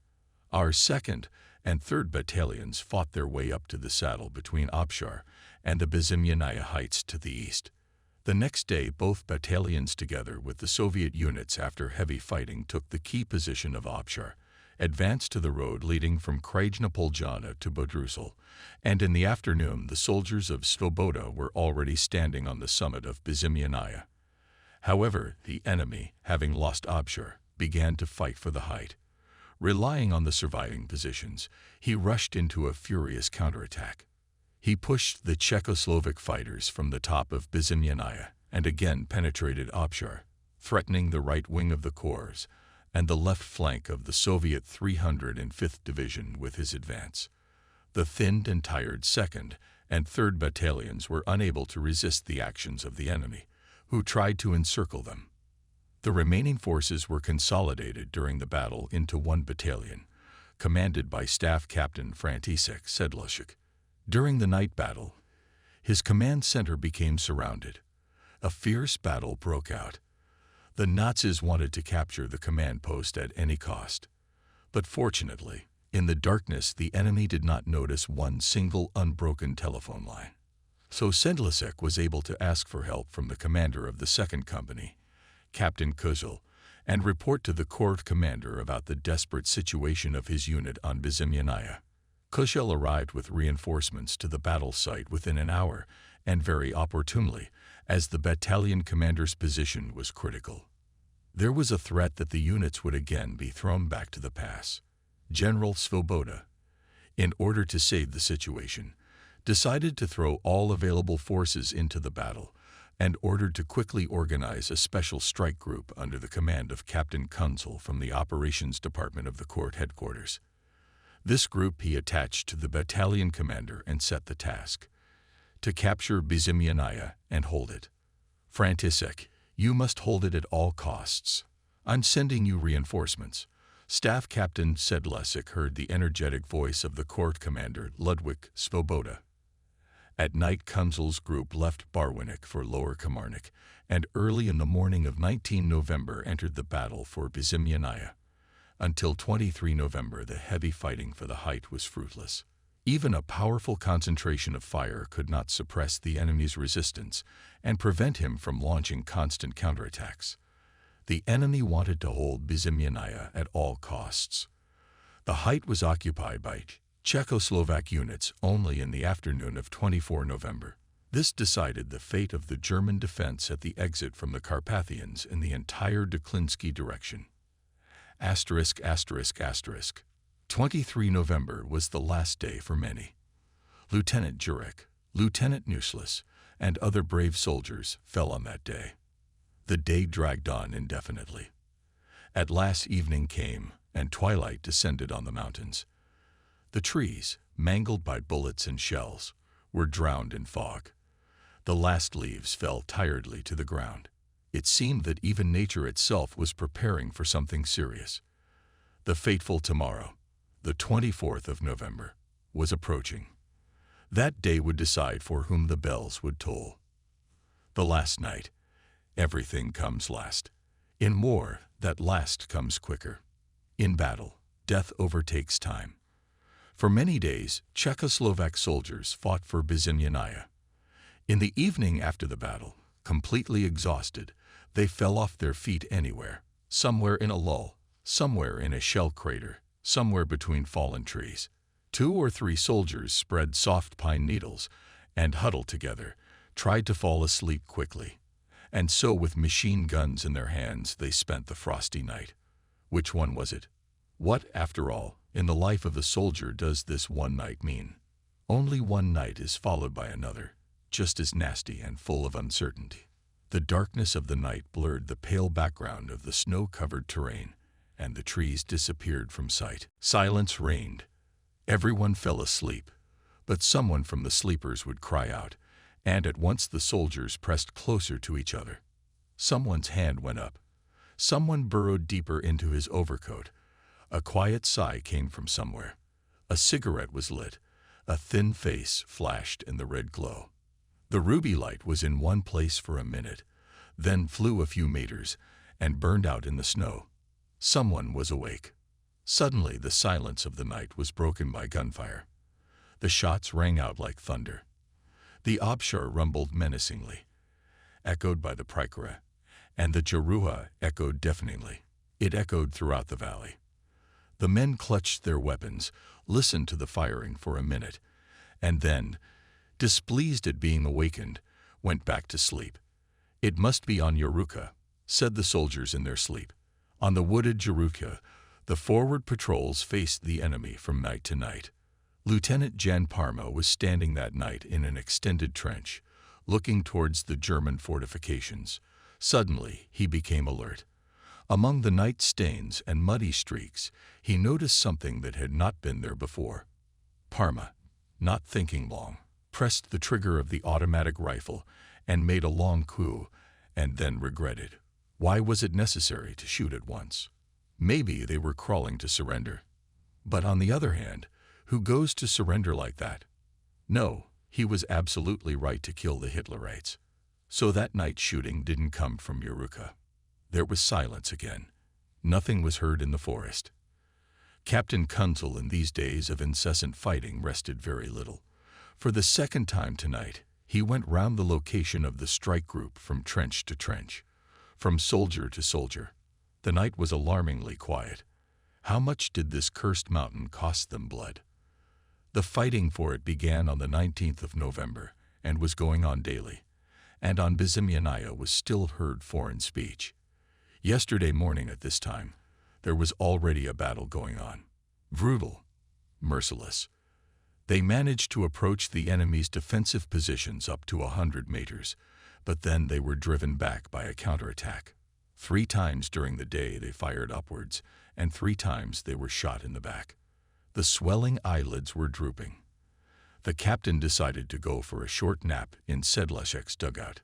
Our 2nd and 3rd battalions fought their way up to the saddle between Abshar and the Bezimyanaya Heights to the east. The next day, both battalions, together with the Soviet units after heavy fighting, took the key position of Abshar, advanced to the road leading from Krajna-Poljana to Bodrusel, and in the afternoon the soldiers of Svoboda were already standing on the summit of Bezimyanaya. However, the enemy, having lost Abshar, began to fight for the height. Relying on the surviving positions, he rushed into a furious counterattack. He pushed the Czechoslovak fighters from the top of Bezimyanaya and again penetrated Abshar, threatening the right wing of the corps and the left flank of the Soviet 305th Division with his advance. The thinned and tired 2nd and 3rd battalions were unable to resist the actions of the enemy, who tried to encircle them. The remaining forces were consolidated during the battle into one battalion, commanded by Staff Captain František Sedlacek. During the night battle, his command center became surrounded. A fierce battle broke out. The Nazis wanted to capture the command post at any cost. But fortunately, in the darkness, the enemy did not notice one single unbroken telephone line. So Sedlacek was able to ask for help from the commander of the 2nd Company, Captain Kuzel, and report to the corps commander about the desperate situation of his unit on Bizimyanaya. Kuzel arrived with reinforcements to the battle site within an hour, and very opportunely, as the battalion commander's position was critical. There was a threat that the units would again be thrown back to the pass. General Svoboda, in order to save the situation, decided to throw all available forces into the battle and ordered to quickly organize a special strike group under the command of Captain Kunzel from the Operations Department of the Corps headquarters. This group he attached to the battalion commander and set the task to capture Bizimyanaya and hold it. František, you must hold it at all costs. I'm sending you reinforcements. Staff Captain Sedlacek heard the energetic voice of the Corps commander Ludwig Svoboda. At night, Kunzel's group left Barwinek for Lower Kamarnik, and early in the morning of 19 November entered the battle for Bizimyanaya. Until 23 November, the heavy fighting for the height was fruitless. Even a powerful concentration of fire could not suppress the enemy's resistance and prevent him from launching constant counterattacks. The enemy wanted to hold Bizimyanaya at all costs. The height was occupied by Czechoslovak units only in the afternoon of 24 November. This decided the fate of the German defense at the exit from the Carpathians in the entire Deklinski direction. ****. 23 November was the last day for many. Lieutenant Jurek, Lieutenant Nusless, and other brave soldiers fell on that day. The day dragged on indefinitely. At last evening came, and twilight descended on the mountains. The trees, mangled by bullets and shells, were drowned in fog. The last leaves fell tiredly to the ground. It seemed that even nature itself was preparing for something serious. The fateful tomorrow, the 24th of November, was approaching. That day would decide for whom the bells would toll. The last night. Everything comes last. In war, that last comes quicker. In battle, death overtakes time. For many days, Czechoslovak soldiers fought for Bizimyanaya. In the evening after the battle, completely exhausted, they fell off their feet anywhere, somewhere in a lull, somewhere in a shell crater, somewhere between fallen trees. 2 or 3 soldiers spread soft pine needles and, huddled together, tried to fall asleep quickly. And so, with machine guns in their hands, they spent the frosty night. Which one was it? What, after all, in the life of a soldier does this one night mean? Only one night is followed by another, just as nasty and full of uncertainty. The darkness of the night blurred the pale background of the snow-covered terrain, and the trees disappeared from sight. Silence reigned. Everyone fell asleep, but someone from the sleepers would cry out, and at once the soldiers pressed closer to each other. Someone's hand went up. Someone burrowed deeper into his overcoat. A quiet sigh came from somewhere. A cigarette was lit. A thin face flashed in the red glow. The ruby light was in one place for a minute, then flew a few meters and burned out in the snow. Someone was awake. Suddenly, the silence of the night was broken by gunfire. The shots rang out like thunder. The Obshar rumbled menacingly, echoed by the Prikora, and the Jaruha echoed deafeningly. It echoed throughout the valley. The men clutched their weapons, listened to the firing for a minute, and then, displeased at being awakened, went back to sleep. "It must be on Jaruka," said the soldiers in their sleep. On the wooded Jaruka, the forward patrols faced the enemy from night to night. Lieutenant Jan Parma was standing that night in an extended trench, looking towards the German fortifications. Suddenly, he became alert. Among the night stains and muddy streaks, he noticed something that had not been there before. Parma, not thinking long, pressed the trigger of the automatic rifle and made a long coup, and then regretted. Why was it necessary to shoot at once? Maybe they were crawling to surrender. But on the other hand, who goes to surrender like that? No, he was absolutely right to kill the Hitlerites. So that night shooting didn't come from Uruka. There was silence again. Nothing was heard in the forest. Captain Kunzel, in these days of incessant fighting, rested very little. For the second time tonight, he went round the location of the strike group from trench to trench, from soldier to soldier. The night was alarmingly quiet. How much did this cursed mountain cost them blood? The fighting for it began on the 19th of November and was going on daily, and on Bizimyanaya was still heard foreign speech. Yesterday morning at this time, there was already a battle going on. Brutal, merciless. They managed to approach the enemy's defensive positions up to 100 meters, but then they were driven back by a counterattack. 3 times during the day they fired upwards, and 3 times they were shot in the back. The swelling eyelids were drooping. The captain decided to go for a short nap in Sedlacek's dugout.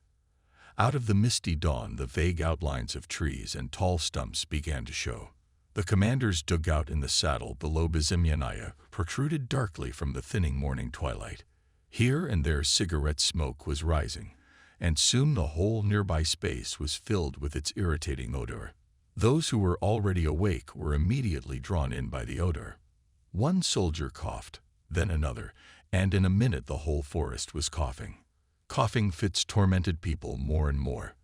Out of the misty dawn, the vague outlines of trees and tall stumps began to show. The commander's dugout in the saddle below Bizimyanaya protruded darkly from the thinning morning twilight. Here and there cigarette smoke was rising, and soon the whole nearby space was filled with its irritating odor. Those who were already awake were immediately drawn in by the odor. One soldier coughed, then another, and in a minute the whole forest was coughing. Coughing fits tormented people more and more.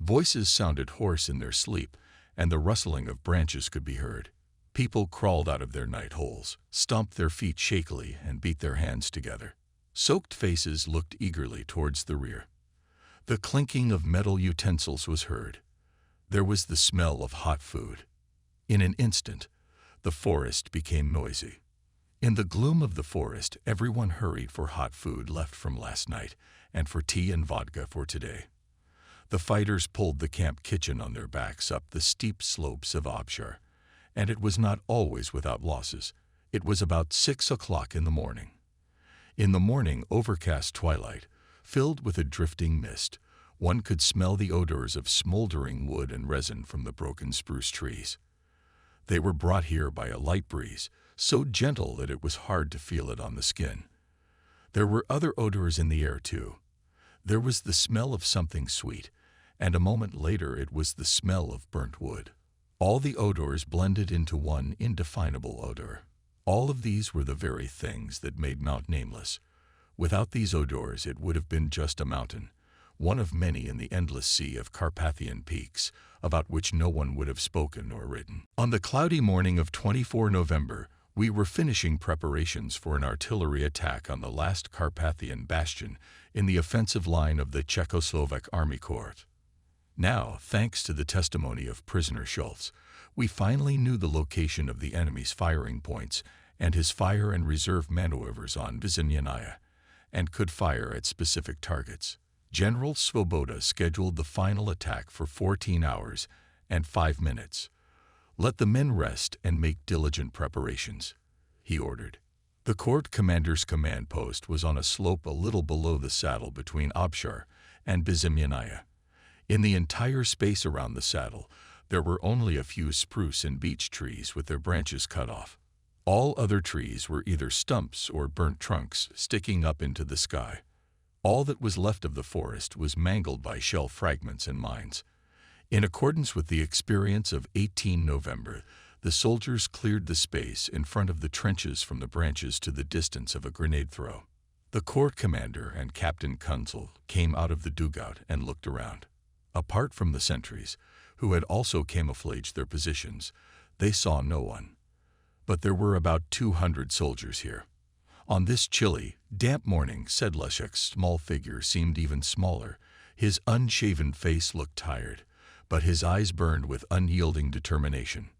Voices sounded hoarse in their sleep, and the rustling of branches could be heard. People crawled out of their night holes, stomped their feet shakily, and beat their hands together. Soaked faces looked eagerly towards the rear. The clinking of metal utensils was heard. There was the smell of hot food. In an instant, the forest became noisy. In the gloom of the forest, everyone hurried for hot food left from last night and for tea and vodka for today. The fighters pulled the camp kitchen on their backs up the steep slopes of Abshar, and it was not always without losses. It was about 6 o'clock in the morning. In the morning, overcast twilight, filled with a drifting mist, one could smell the odors of smoldering wood and resin from the broken spruce trees. They were brought here by a light breeze, so gentle that it was hard to feel it on the skin. There were other odors in the air, too. There was the smell of something sweet, and a moment later it was the smell of burnt wood. All the odors blended into one indefinable odor. All of these were the very things that made Mount Nameless. Without these odors it would have been just a mountain, one of many in the endless sea of Carpathian peaks, about which no one would have spoken or written. On the cloudy morning of 24 November, we were finishing preparations for an artillery attack on the last Carpathian bastion in the offensive line of the Czechoslovak Army Corps. Now, thanks to the testimony of prisoner Schultz, we finally knew the location of the enemy's firing points and his fire and reserve maneuvers on Bizimyanaya, and could fire at specific targets. General Svoboda scheduled the final attack for 14 hours and 5 minutes. "Let the men rest and make diligent preparations," he ordered. The court commander's command post was on a slope a little below the saddle between Abshar and Bizimyanaya. In the entire space around the saddle, there were only a few spruce and beech trees with their branches cut off. All other trees were either stumps or burnt trunks sticking up into the sky. All that was left of the forest was mangled by shell fragments and mines. In accordance with the experience of 18 November, the soldiers cleared the space in front of the trenches from the branches to the distance of a grenade throw. The corps commander and Captain Kunzel came out of the dugout and looked around. Apart from the sentries, who had also camouflaged their positions, they saw no one. But there were about 200 soldiers here. On this chilly, damp morning, Sedlacek's small figure seemed even smaller. His unshaven face looked tired, but his eyes burned with unyielding determination.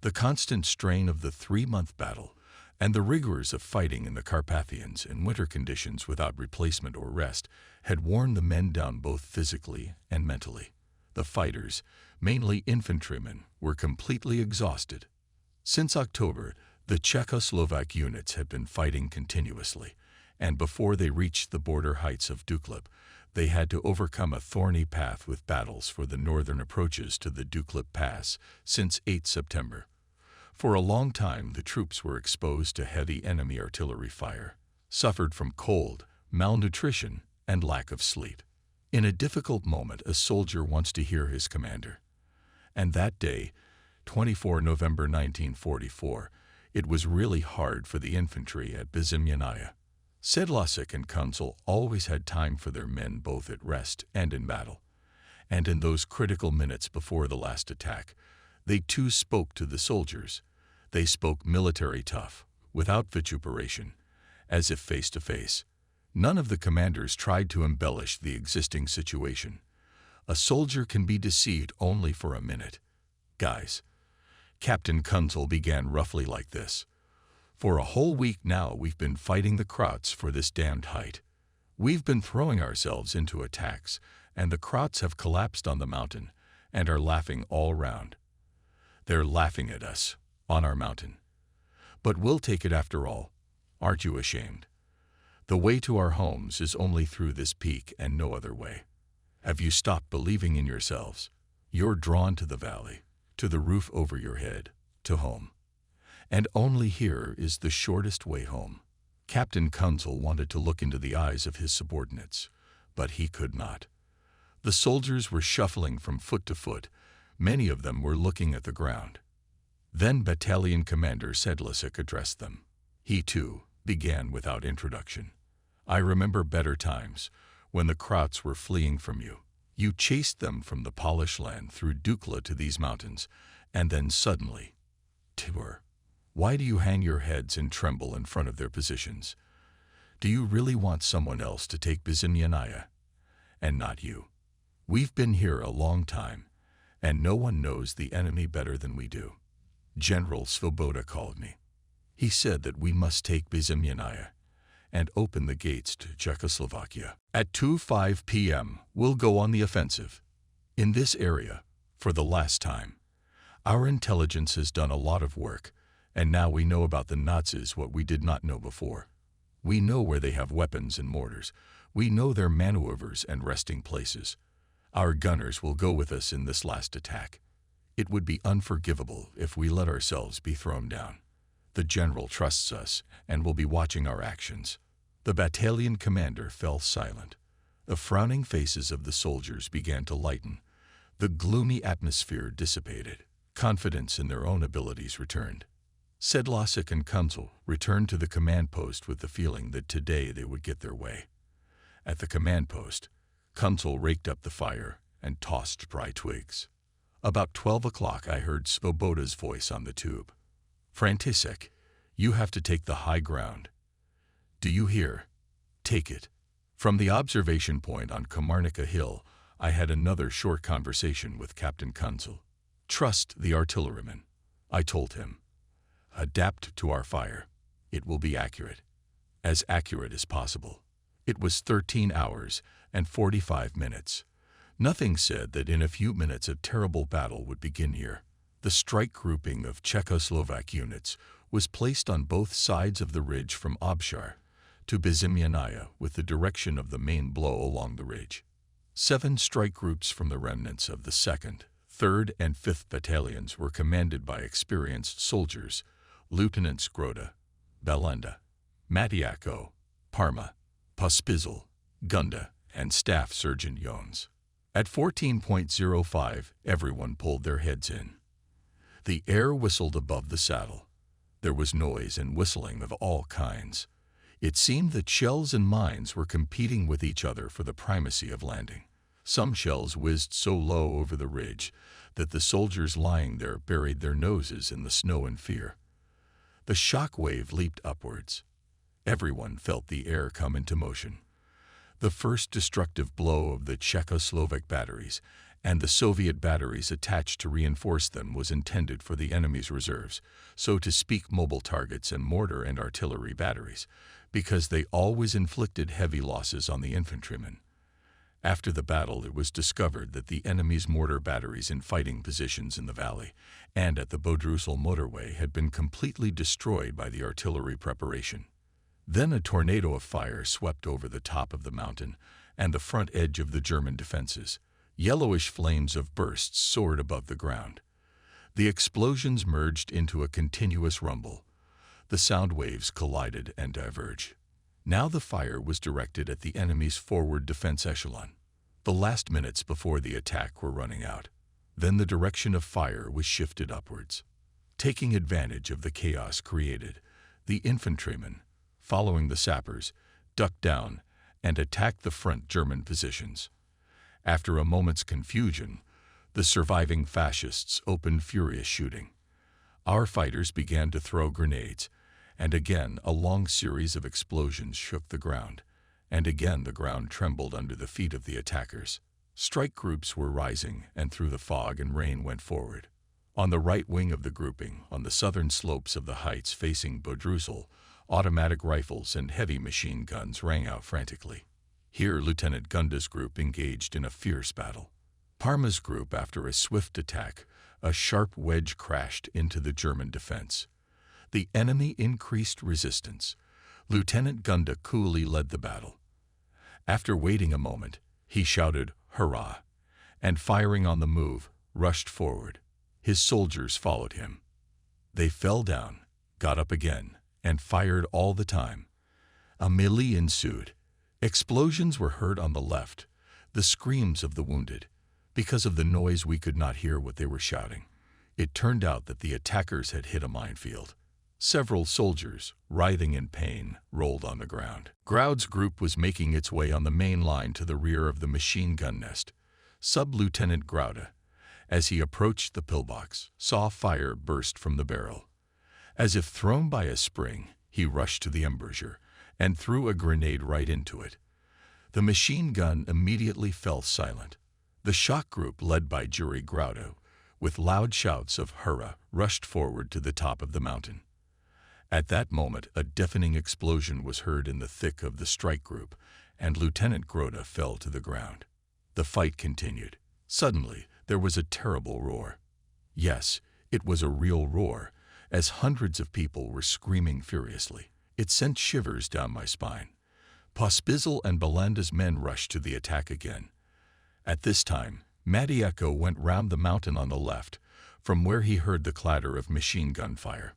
The constant strain of the 3-month battle and the rigors of fighting in the Carpathians in winter conditions without replacement or rest had worn the men down both physically and mentally. The fighters, mainly infantrymen, were completely exhausted. Since October, the Czechoslovak units had been fighting continuously, and before they reached the border heights of Duklip, they had to overcome a thorny path with battles for the northern approaches to the Duklip Pass since 8 September. For a long time, the troops were exposed to heavy enemy artillery fire. suffered from cold, malnutrition, and lack of sleep. In a difficult moment, a soldier wants to hear his commander. And that day, 24 November 1944, it was really hard for the infantry at Bizimyanaya. Sedlacek and Kunzel always had time for their men both at rest and in battle. And in those critical minutes before the last attack, they too spoke to the soldiers. They spoke military tough, without vituperation, as if face to face. None of the commanders tried to embellish the existing situation. A soldier can be deceived only for a minute. Guys, Captain Kunzel began roughly like this. For a whole week now we've been fighting the Krauts for this damned height. We've been throwing ourselves into attacks, and the Krauts have collapsed on the mountain and are laughing all round. They're laughing at us, on our mountain. But we'll take it after all. Aren't you ashamed? The way to our homes is only through this peak and no other way. Have you stopped believing in yourselves? You're drawn to the valley, to the roof over your head, to home. And only here is the shortest way home. Captain Kunzel wanted to look into the eyes of his subordinates, but he could not. The soldiers were shuffling from foot to foot. Many of them were looking at the ground. Then Battalion Commander Sedlacek addressed them. He, too, began without introduction. I remember better times, when the Krauts were fleeing from you. You chased them from the Polish land through Dukla to these mountains, and then suddenly, Tibur, why do you hang your heads and tremble in front of their positions? Do you really want someone else to take Bizimyanaya? And not you. We've been here a long time, and no one knows the enemy better than we do. General Svoboda called me. He said that we must take Bizimyanaya and open the gates to Czechoslovakia. At 2:05 p.m., we'll go on the offensive. In this area, for the last time, our intelligence has done a lot of work, and now we know about the Nazis what we did not know before. We know where they have weapons and mortars. We know their maneuvers and resting places. Our gunners will go with us in this last attack. It would be unforgivable if we let ourselves be thrown down. The general trusts us and will be watching our actions. The battalion commander fell silent. The frowning faces of the soldiers began to lighten. The gloomy atmosphere dissipated. Confidence in their own abilities returned. Sedlacek and Kunzel returned to the command post with the feeling that today they would get their way. At the command post, Kunzel raked up the fire and tossed dry twigs. About 12 o'clock I heard Svoboda's voice on the tube. František, you have to take the high ground. Do you hear? Take it. From the observation point on Komarnica Hill, I had another short conversation with Captain Kunzel. Trust the artilleryman, I told him. Adapt to our fire. It will be accurate. As accurate as possible. It was 13 hours and 45 minutes. Nothing said that in a few minutes a terrible battle would begin here. The strike grouping of Czechoslovak units was placed on both sides of the ridge from Obshar to Bizimyanaya with the direction of the main blow along the ridge. 7 strike groups from the remnants of the 2nd, 3rd, and 5th battalions were commanded by experienced soldiers, Lieutenants Groda, Belenda, Matiako, Parma, Pospisil, Gunda, and Staff Sergeant Jones. At 14.05, everyone pulled their heads in. The air whistled above the saddle. There was noise and whistling of all kinds. It seemed that shells and mines were competing with each other for the primacy of landing. Some shells whizzed so low over the ridge that the soldiers lying there buried their noses in the snow in fear. The shock wave leaped upwards. Everyone felt the air come into motion. The first destructive blow of the Czechoslovak batteries and the Soviet batteries attached to reinforce them was intended for the enemy's reserves, so to speak mobile targets and mortar and artillery batteries, because they always inflicted heavy losses on the infantrymen. After the battle, it was discovered that the enemy's mortar batteries in fighting positions in the valley and at the Bodrusel motorway had been completely destroyed by the artillery preparation. Then a tornado of fire swept over the top of the mountain and the front edge of the German defenses. Yellowish flames of bursts soared above the ground. The explosions merged into a continuous rumble. The sound waves collided and diverged. Now the fire was directed at the enemy's forward defense echelon. The last minutes before the attack were running out. Then the direction of fire was shifted upwards. Taking advantage of the chaos created, the infantrymen, following the sappers, ducked down and attacked the front German positions. After a moment's confusion, the surviving fascists opened furious shooting. Our fighters began to throw grenades, and again a long series of explosions shook the ground, and again the ground trembled under the feet of the attackers. Strike groups were rising, and through the fog and rain went forward. On the right wing of the grouping, on the southern slopes of the heights facing Bodrusel, automatic rifles and heavy machine guns rang out frantically. Here Lieutenant Gunda's group engaged in a fierce battle. Parma's group, after a swift attack, a sharp wedge crashed into the German defense. The enemy increased resistance. Lieutenant Gunda coolly led the battle. After waiting a moment, he shouted, "Hurrah!" and firing on the move, rushed forward. His soldiers followed him. They fell down, got up again, and fired all the time. A melee ensued. Explosions were heard on the left, the screams of the wounded. Because of the noise, we could not hear what they were shouting. It turned out that the attackers had hit a minefield. Several soldiers, writhing in pain, rolled on the ground. Graud's group was making its way on the main line to the rear of the machine gun nest. Sub-Lieutenant Graude, as he approached the pillbox, saw fire burst from the barrel. As if thrown by a spring, he rushed to the embrasure and threw a grenade right into it. The machine gun immediately fell silent. The shock group, led by Jury Graude, with loud shouts of "Hurrah!" rushed forward to the top of the mountain. At that moment, a deafening explosion was heard in the thick of the strike group, and Lieutenant Graude fell to the ground. The fight continued. Suddenly, there was a terrible roar. Yes, it was a real roar, as hundreds of people were screaming furiously. It sent shivers down my spine. Pospisil and Belanda's men rushed to the attack again. At this time, Mattiecco went round the mountain on the left, from where he heard the clatter of machine gun fire.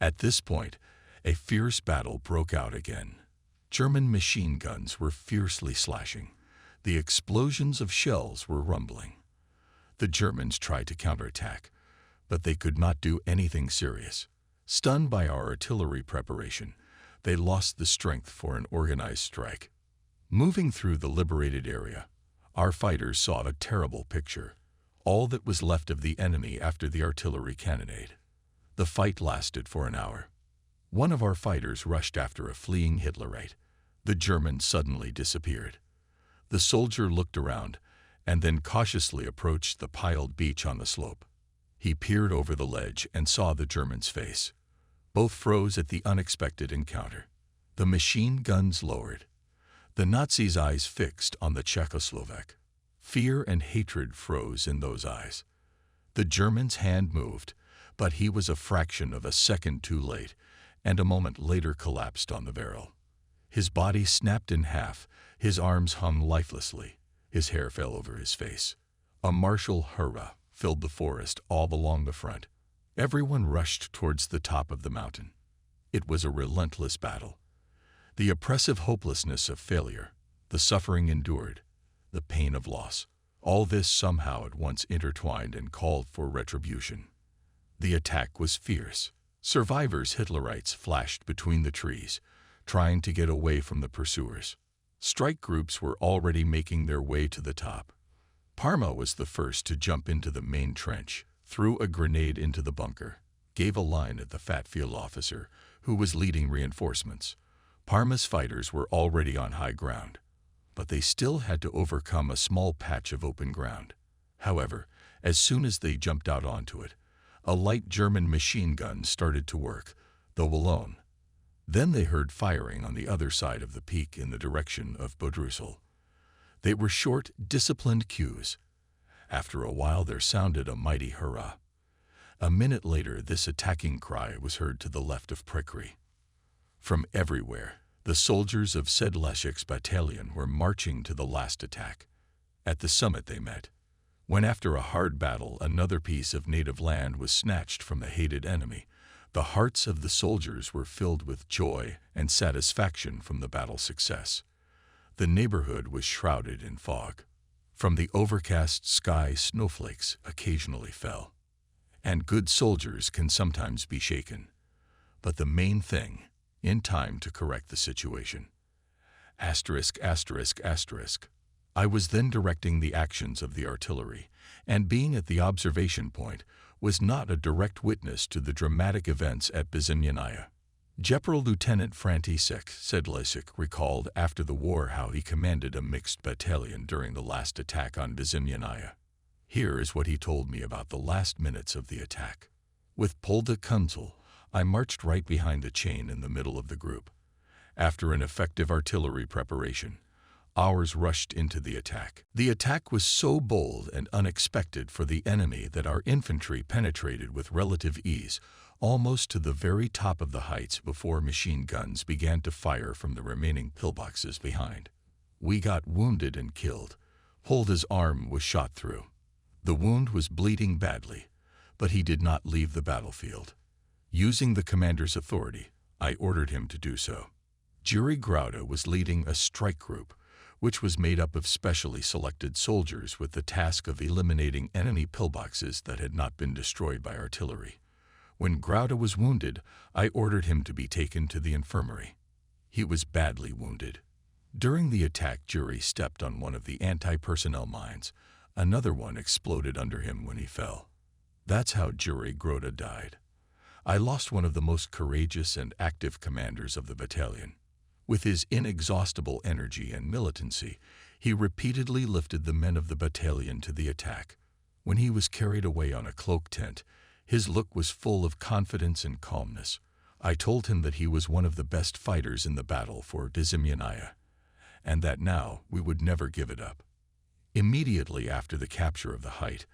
At this point, a fierce battle broke out again. German machine guns were fiercely slashing. The explosions of shells were rumbling. The Germans tried to counterattack, but they could not do anything serious. Stunned by our artillery preparation, they lost the strength for an organized strike. Moving through the liberated area, our fighters saw a terrible picture, all that was left of the enemy after the artillery cannonade. The fight lasted for an hour. One of our fighters rushed after a fleeing Hitlerite. The German suddenly disappeared. The soldier looked around and then cautiously approached the piled beach on the slope. He peered over the ledge and saw the German's face. Both froze at the unexpected encounter. The machine guns lowered. The Nazis' eyes fixed on the Czechoslovak. Fear and hatred froze in those eyes. The German's hand moved, but he was a fraction of a second too late, and a moment later collapsed on the barrel. His body snapped in half, his arms hung lifelessly, his hair fell over his face. A martial hurrah filled the forest all along the front. Everyone rushed towards the top of the mountain. It was a relentless battle. The oppressive hopelessness of failure, the suffering endured, the pain of loss, all this somehow at once intertwined and called for retribution. The attack was fierce. Survivors' Hitlerites flashed between the trees, trying to get away from the pursuers. Strike groups were already making their way to the top. Parma was the first to jump into the main trench, threw a grenade into the bunker, gave a line at the fat field officer, who was leading reinforcements. Parma's fighters were already on high ground, but they still had to overcome a small patch of open ground. However, as soon as they jumped out onto it, a light German machine gun started to work, though alone. Then they heard firing on the other side of the peak in the direction of Bodrusel. They were short, disciplined cues. After a while there sounded a mighty hurrah. A minute later this attacking cry was heard to the left of Prikry. From everywhere, the soldiers of Sedlacek's battalion were marching to the last attack. At the summit they met. When after a hard battle another piece of native land was snatched from the hated enemy, The hearts of the soldiers were filled with joy and satisfaction from the battle's success. The neighborhood was shrouded in fog. From the overcast sky, snowflakes occasionally fell. And good soldiers can sometimes be shaken. But the main thing, in time to correct the situation. Asterisk, asterisk, asterisk. I was then directing the actions of the artillery, and being at the observation point, was not a direct witness to the dramatic events at Byzimyania. General Lieutenant František Sedlacek recalled after the war how he commanded a mixed battalion during the last attack on Byzimyania. Here is what he told me about the last minutes of the attack. With Polda Kunzel, I marched right behind the chain in the middle of the group. After an effective artillery preparation, ours rushed into the attack. The attack was so bold and unexpected for the enemy that our infantry penetrated with relative ease, almost to the very top of the heights before machine guns began to fire from the remaining pillboxes behind. We got wounded and killed. Polda's arm was shot through. The wound was bleeding badly, but he did not leave the battlefield. Using the commander's authority, I ordered him to do so. Juri Grauda was leading a strike group, which was made up of specially selected soldiers with the task of eliminating enemy pillboxes that had not been destroyed by artillery. When Grauda was wounded, I ordered him to be taken to the infirmary. He was badly wounded. During the attack, Juri stepped on one of the anti-personnel mines. Another one exploded under him when he fell. That's how Juri Grauda died. I lost one of the most courageous and active commanders of the battalion. With his inexhaustible energy and militancy, he repeatedly lifted the men of the battalion to the attack. When he was carried away on a cloak tent, his look was full of confidence and calmness. I told him that he was one of the best fighters in the battle for Byzimyania, and that now we would never give it up. Immediately after the capture of the height,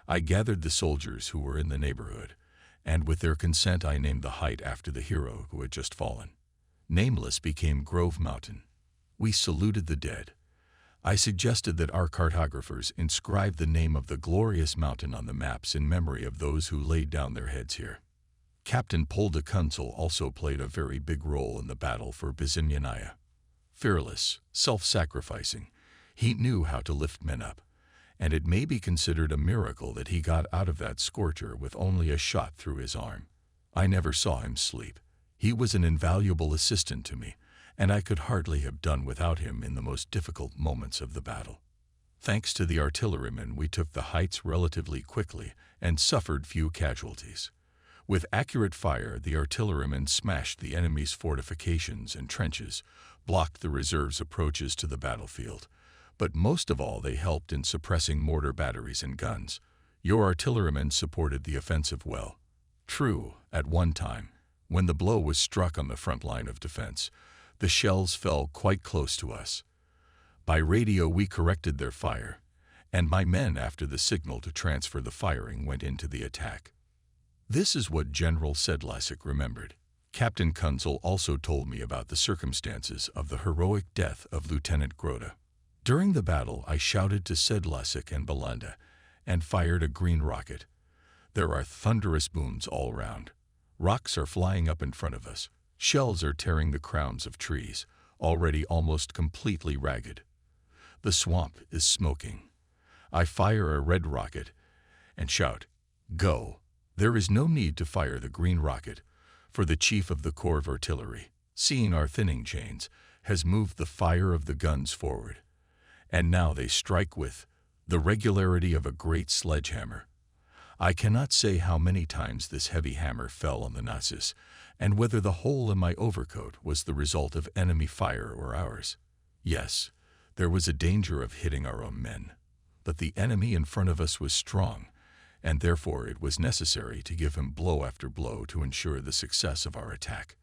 I gathered the soldiers who were in the neighborhood, and with their consent I named the height after the hero who had just fallen. Nameless became Grove Mountain. We saluted the dead. I suggested that our cartographers inscribe the name of the glorious mountain on the maps in memory of those who laid down their heads here. Captain Polda Kunzel also played a very big role in the battle for Byzimyania. Fearless, self-sacrificing, he knew how to lift men up, and it may be considered a miracle that he got out of that scorcher with only a shot through his arm. I never saw him sleep. He was an invaluable assistant to me, and I could hardly have done without him in the most difficult moments of the battle. Thanks to the artillerymen, we took the heights relatively quickly and suffered few casualties. With accurate fire, the artillerymen smashed the enemy's fortifications and trenches, blocked the reserve's approaches to the battlefield, but most of all they helped in suppressing mortar batteries and guns. Your artillerymen supported the offensive well. True, at one time, when the blow was struck on the front line of defense, the shells fell quite close to us. By radio we corrected their fire, and my men, after the signal to transfer the firing, went into the attack. This is what General Sedlacek remembered. Captain Kunzel also told me about the circumstances of the heroic death of Lieutenant Grauda. During the battle, I shouted to Sedlacek and Belanda and fired a green rocket. There are thunderous booms all round. Rocks are flying up in front of us. Shells are tearing the crowns of trees, already almost completely ragged. The swamp is smoking. I fire a red rocket and shout, "Go!" There is no need to fire the green rocket, for the chief of the Corps of Artillery, seeing our thinning chains, has moved the fire of the guns forward. And now they strike with the regularity of a great sledgehammer. I cannot say how many times this heavy hammer fell on the Nazis, and whether the hole in my overcoat was the result of enemy fire or ours. Yes, there was a danger of hitting our own men, but the enemy in front of us was strong, and therefore it was necessary to give him blow after blow to ensure the success of our attack.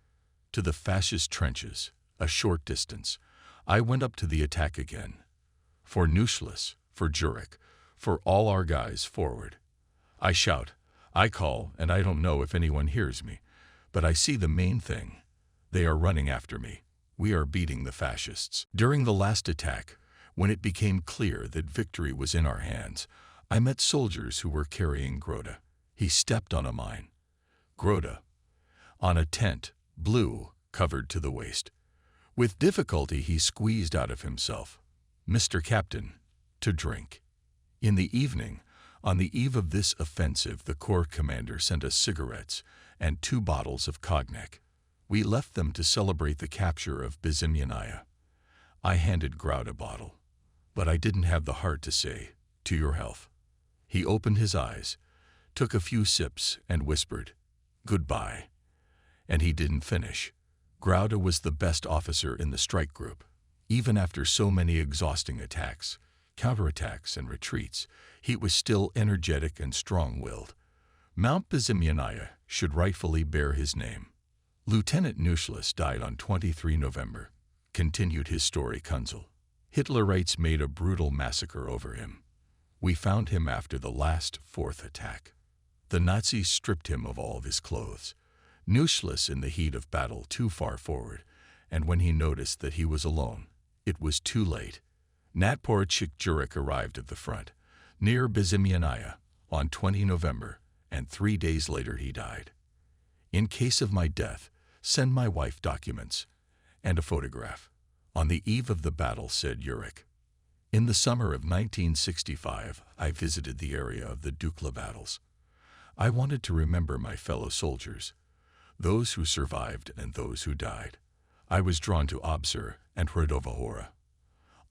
To the fascist trenches, a short distance, I went up to the attack again. For Neuschluss, for Jurek, for all our guys forward. I shout, I call, and I don't know if anyone hears me, but I see the main thing. They are running after me. We are beating the fascists. During the last attack, when it became clear that victory was in our hands, I met soldiers who were carrying Grauda. He stepped on a mine. Grauda, on a tent, blue, covered to the waist. With difficulty he squeezed out of himself, "Mr. Captain, to drink." In the evening, on the eve of this offensive, the Corps commander sent us cigarettes and 2 bottles of cognac. We left them to celebrate the capture of Bizimyanaya. I handed Grout a bottle, but I didn't have the heart to say, "To your health." He opened his eyes, took a few sips, and whispered, "Goodbye." And he didn't finish. Grouda was the best officer in the strike group. Even after so many exhausting attacks, counterattacks, and retreats, he was still energetic and strong-willed. Mount Bizimyanaya should rightfully bear his name. Lieutenant Nuschles died on 23 November, continued his story Kunzel. Hitlerites made a brutal massacre over him. We found him after the last, 4th attack. The Nazis stripped him of all of his clothes. Nuschles in the heat of battle too far forward, and when he noticed that he was alone, it was too late. Natporchik Jurek arrived at the front, near Bizimyanaya, on 20 November, and 3 days later he died. "In case of my death, send my wife documents and a photograph." On the eve of the battle, said Jurek. In the summer of 1965, I visited the area of the Dukla battles. I wanted to remember my fellow soldiers, those who survived and those who died. I was drawn to Obsur and Hradova Hora.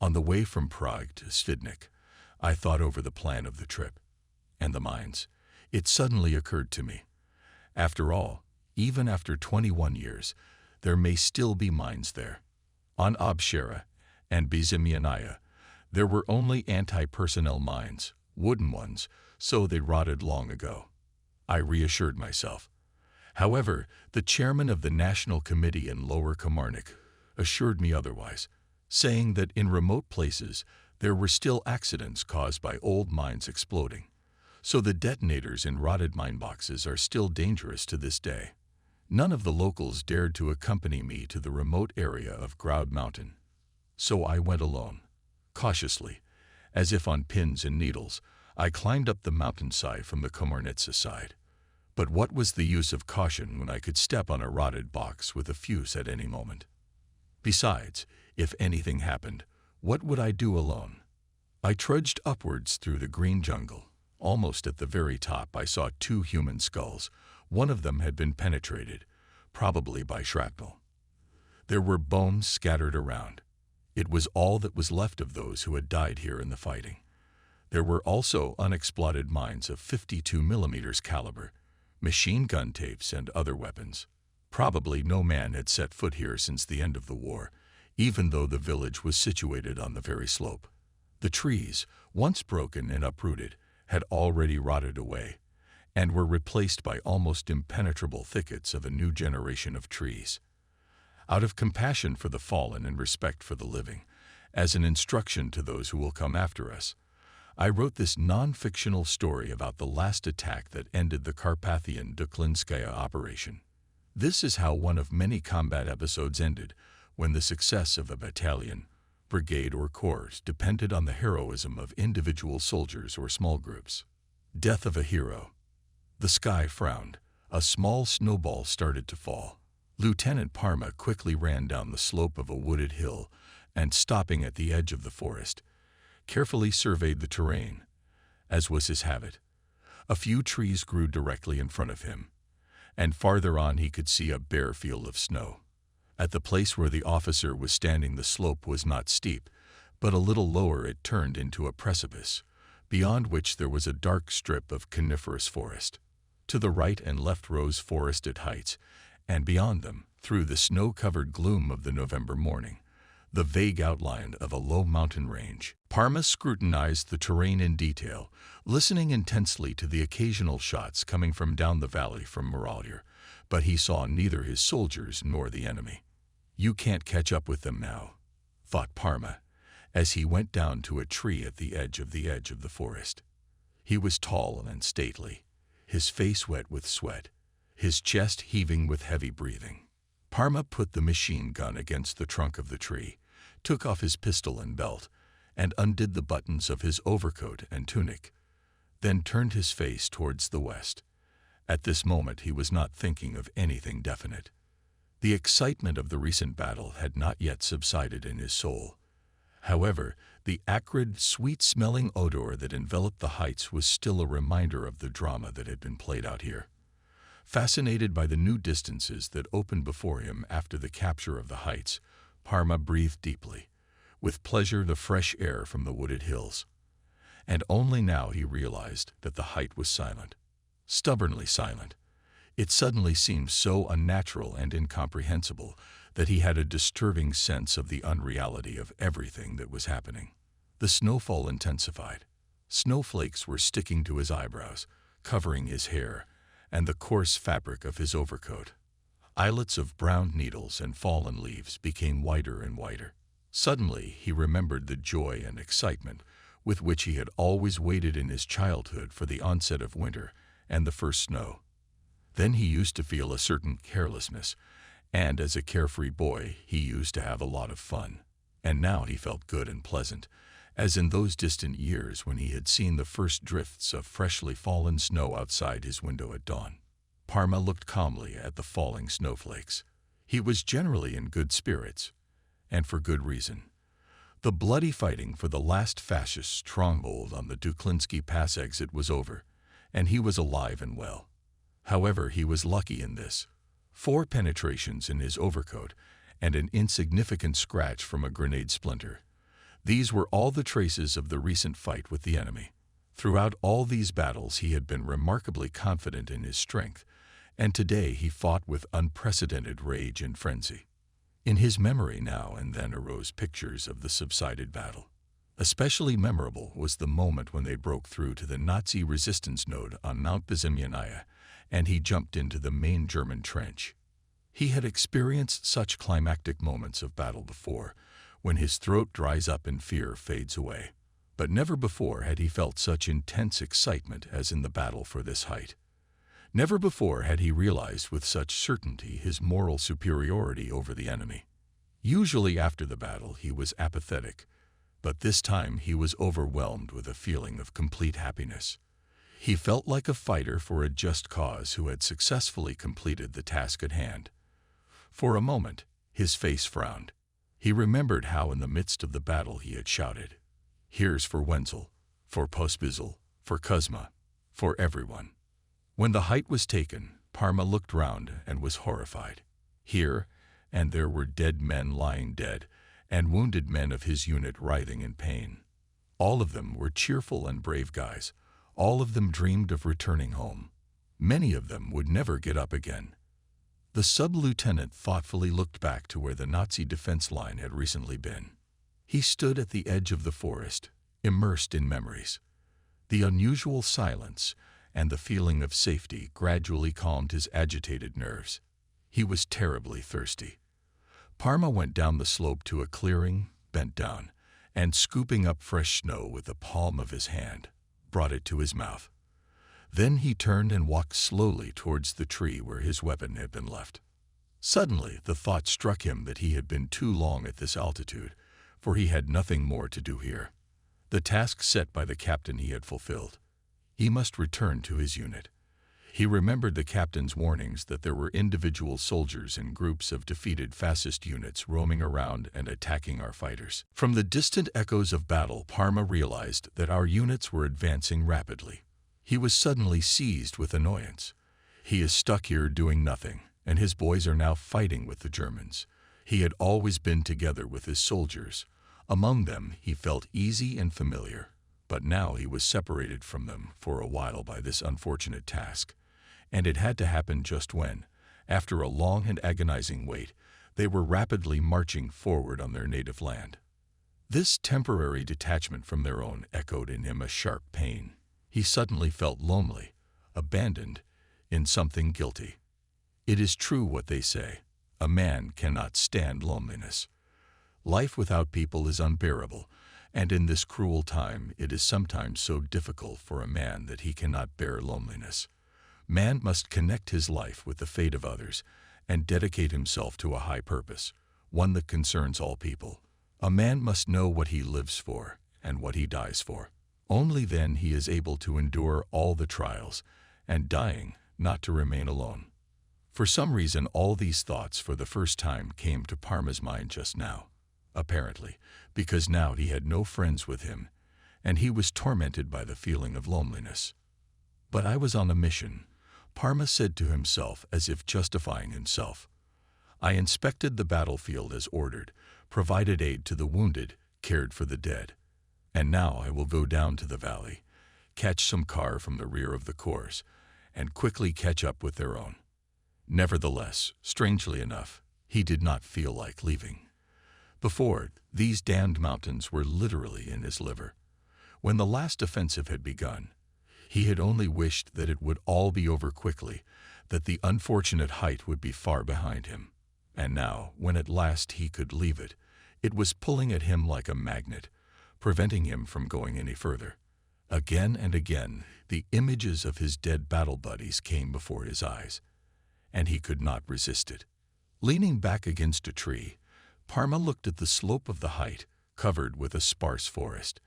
On the way from Prague to Svidnik, I thought over the plan of the trip and the mines. It suddenly occurred to me, after all, even after 21 years, there may still be mines there. On Obshera and Bizimyanaya, there were only anti-personnel mines, wooden ones, so they rotted long ago. I reassured myself. However, the chairman of the National Committee in Lower Kilmarnock assured me otherwise, saying that in remote places there were still accidents caused by old mines exploding, so the detonators in rotted mine boxes are still dangerous to this day. None of the locals dared to accompany me to the remote area of Groud Mountain, so I went alone. Cautiously, as if on pins and needles, I climbed up the mountainside from the Komarnitsa side. But what was the use of caution when I could step on a rotted box with a fuse at any moment? Besides, if anything happened, what would I do alone? I trudged upwards through the green jungle. Almost at the very top I saw 2 human skulls. One of them had been penetrated, probably by shrapnel. There were bones scattered around. It was all that was left of those who had died here in the fighting. There were also unexploded mines of 52 mm caliber, machine gun tapes, and other weapons. Probably no man had set foot here since the end of the war, even though the village was situated on the very slope. The trees, once broken and uprooted, had already rotted away, and were replaced by almost impenetrable thickets of a new generation of trees. Out of compassion for the fallen and respect for the living, as an instruction to those who will come after us, I wrote this non-fictional story about the last attack that ended the Carpathian Duklinskaya operation. This is how one of many combat episodes ended, when the success of a battalion, brigade, or corps depended on the heroism of individual soldiers or small groups. Death of a hero. The sky frowned. A small snowball started to fall. Lieutenant Parma quickly ran down the slope of a wooded hill and, stopping at the edge of the forest, carefully surveyed the terrain, as was his habit. A few trees grew directly in front of him, and farther on he could see a bare field of snow. At the place where the officer was standing, the slope was not steep, but a little lower it turned into a precipice, beyond which there was a dark strip of coniferous forest. To the right and left rose forested heights, and beyond them, through the snow-covered gloom of the November morning, the vague outline of a low mountain range. Parma scrutinized the terrain in detail, listening intensely to the occasional shots coming from down the valley from Moralyer, but he saw neither his soldiers nor the enemy. "You can't catch up with them now," thought Parma, as he went down to a tree at the edge of the forest. He was tall and stately, his face wet with sweat, his chest heaving with heavy breathing. Parma put the machine gun against the trunk of the tree, took off his pistol and belt, and undid the buttons of his overcoat and tunic, then turned his face towards the west. At this moment he was not thinking of anything definite. The excitement of the recent battle had not yet subsided in his soul. However, the acrid, sweet-smelling odor that enveloped the heights was still a reminder of the drama that had been played out here. Fascinated by the new distances that opened before him after the capture of the heights, Parma breathed deeply, with pleasure the fresh air from the wooded hills. And only now he realized that the height was silent, stubbornly silent. It suddenly seemed so unnatural and incomprehensible that he had a disturbing sense of the unreality of everything that was happening. The snowfall intensified. Snowflakes were sticking to his eyebrows, covering his hair, and the coarse fabric of his overcoat. Islets of brown needles and fallen leaves became whiter and whiter. Suddenly he remembered the joy and excitement with which he had always waited in his childhood for the onset of winter and the first snow. Then he used to feel a certain carelessness, and as a carefree boy he used to have a lot of fun. And now he felt good and pleasant, as in those distant years when he had seen the first drifts of freshly fallen snow outside his window at dawn. Parma looked calmly at the falling snowflakes. He was generally in good spirits, and for good reason. The bloody fighting for the last Fascist stronghold on the Duklinski Pass exit was over, and he was alive and well. However, he was lucky in this. 4 penetrations in his overcoat and an insignificant scratch from a grenade splinter. These were all the traces of the recent fight with the enemy. Throughout all these battles he had been remarkably confident in his strength, and today he fought with unprecedented rage and frenzy. In his memory now and then arose pictures of the subsided battle. Especially memorable was the moment when they broke through to the Nazi resistance node on Mount Bezimianaya, and he jumped into the main German trench. He had experienced such climactic moments of battle before, when his throat dries up and fear fades away. But never before had he felt such intense excitement as in the battle for this height. Never before had he realized with such certainty his moral superiority over the enemy. Usually after the battle he was apathetic, but this time he was overwhelmed with a feeling of complete happiness. He felt like a fighter for a just cause who had successfully completed the task at hand. For a moment, his face frowned. He remembered how in the midst of the battle he had shouted, "Here's for Wenzel, for Pospisil, for Kuzma, for everyone." When the height was taken, Parma looked round and was horrified. Here and there were dead men lying dead, and wounded men of his unit writhing in pain. All of them were cheerful and brave guys. All of them dreamed of returning home. Many of them would never get up again. The sub-lieutenant thoughtfully looked back to where the Nazi defense line had recently been. He stood at the edge of the forest, immersed in memories. The unusual silence and the feeling of safety gradually calmed his agitated nerves. He was terribly thirsty. Parma went down the slope to a clearing, bent down, and scooping up fresh snow with the palm of his hand, brought it to his mouth. Then he turned and walked slowly towards the tree where his weapon had been left. Suddenly the thought struck him that he had been too long at this altitude, for he had nothing more to do here. The task set by the captain he had fulfilled. He must return to his unit. He remembered the captain's warnings that there were individual soldiers and groups of defeated fascist units roaming around and attacking our fighters. From the distant echoes of battle, Parma realized that our units were advancing rapidly. He was suddenly seized with annoyance. He is stuck here doing nothing, and his boys are now fighting with the Germans. He had always been together with his soldiers. Among them he felt easy and familiar, but now he was separated from them for a while by this unfortunate task. And it had to happen just when, after a long and agonizing wait, they were rapidly marching forward on their native land. This temporary detachment from their own echoed in him a sharp pain. He suddenly felt lonely, abandoned, in something guilty. It is true what they say, a man cannot stand loneliness. Life without people is unbearable, and in this cruel time it is sometimes so difficult for a man that he cannot bear loneliness. Man must connect his life with the fate of others and dedicate himself to a high purpose, one that concerns all people. A man must know what he lives for and what he dies for. Only then he is able to endure all the trials, and dying, not to remain alone. For some reason, all these thoughts for the first time came to Parma's mind just now, apparently, because now he had no friends with him, and he was tormented by the feeling of loneliness. But I was on a mission, Parma said to himself as if justifying himself. I inspected the battlefield as ordered, provided aid to the wounded, cared for the dead. And now I will go down to the valley, catch some car from the rear of the corps, and quickly catch up with their own. Nevertheless, strangely enough, he did not feel like leaving. Before, these damned mountains were literally in his liver. When the last offensive had begun, he had only wished that it would all be over quickly, that the unfortunate height would be far behind him. And now, when at last he could leave it, it was pulling at him like a magnet, preventing him from going any further. Again and again, the images of his dead battle buddies came before his eyes, and he could not resist it. Leaning back against a tree, Parma looked at the slope of the height, covered with a sparse forest,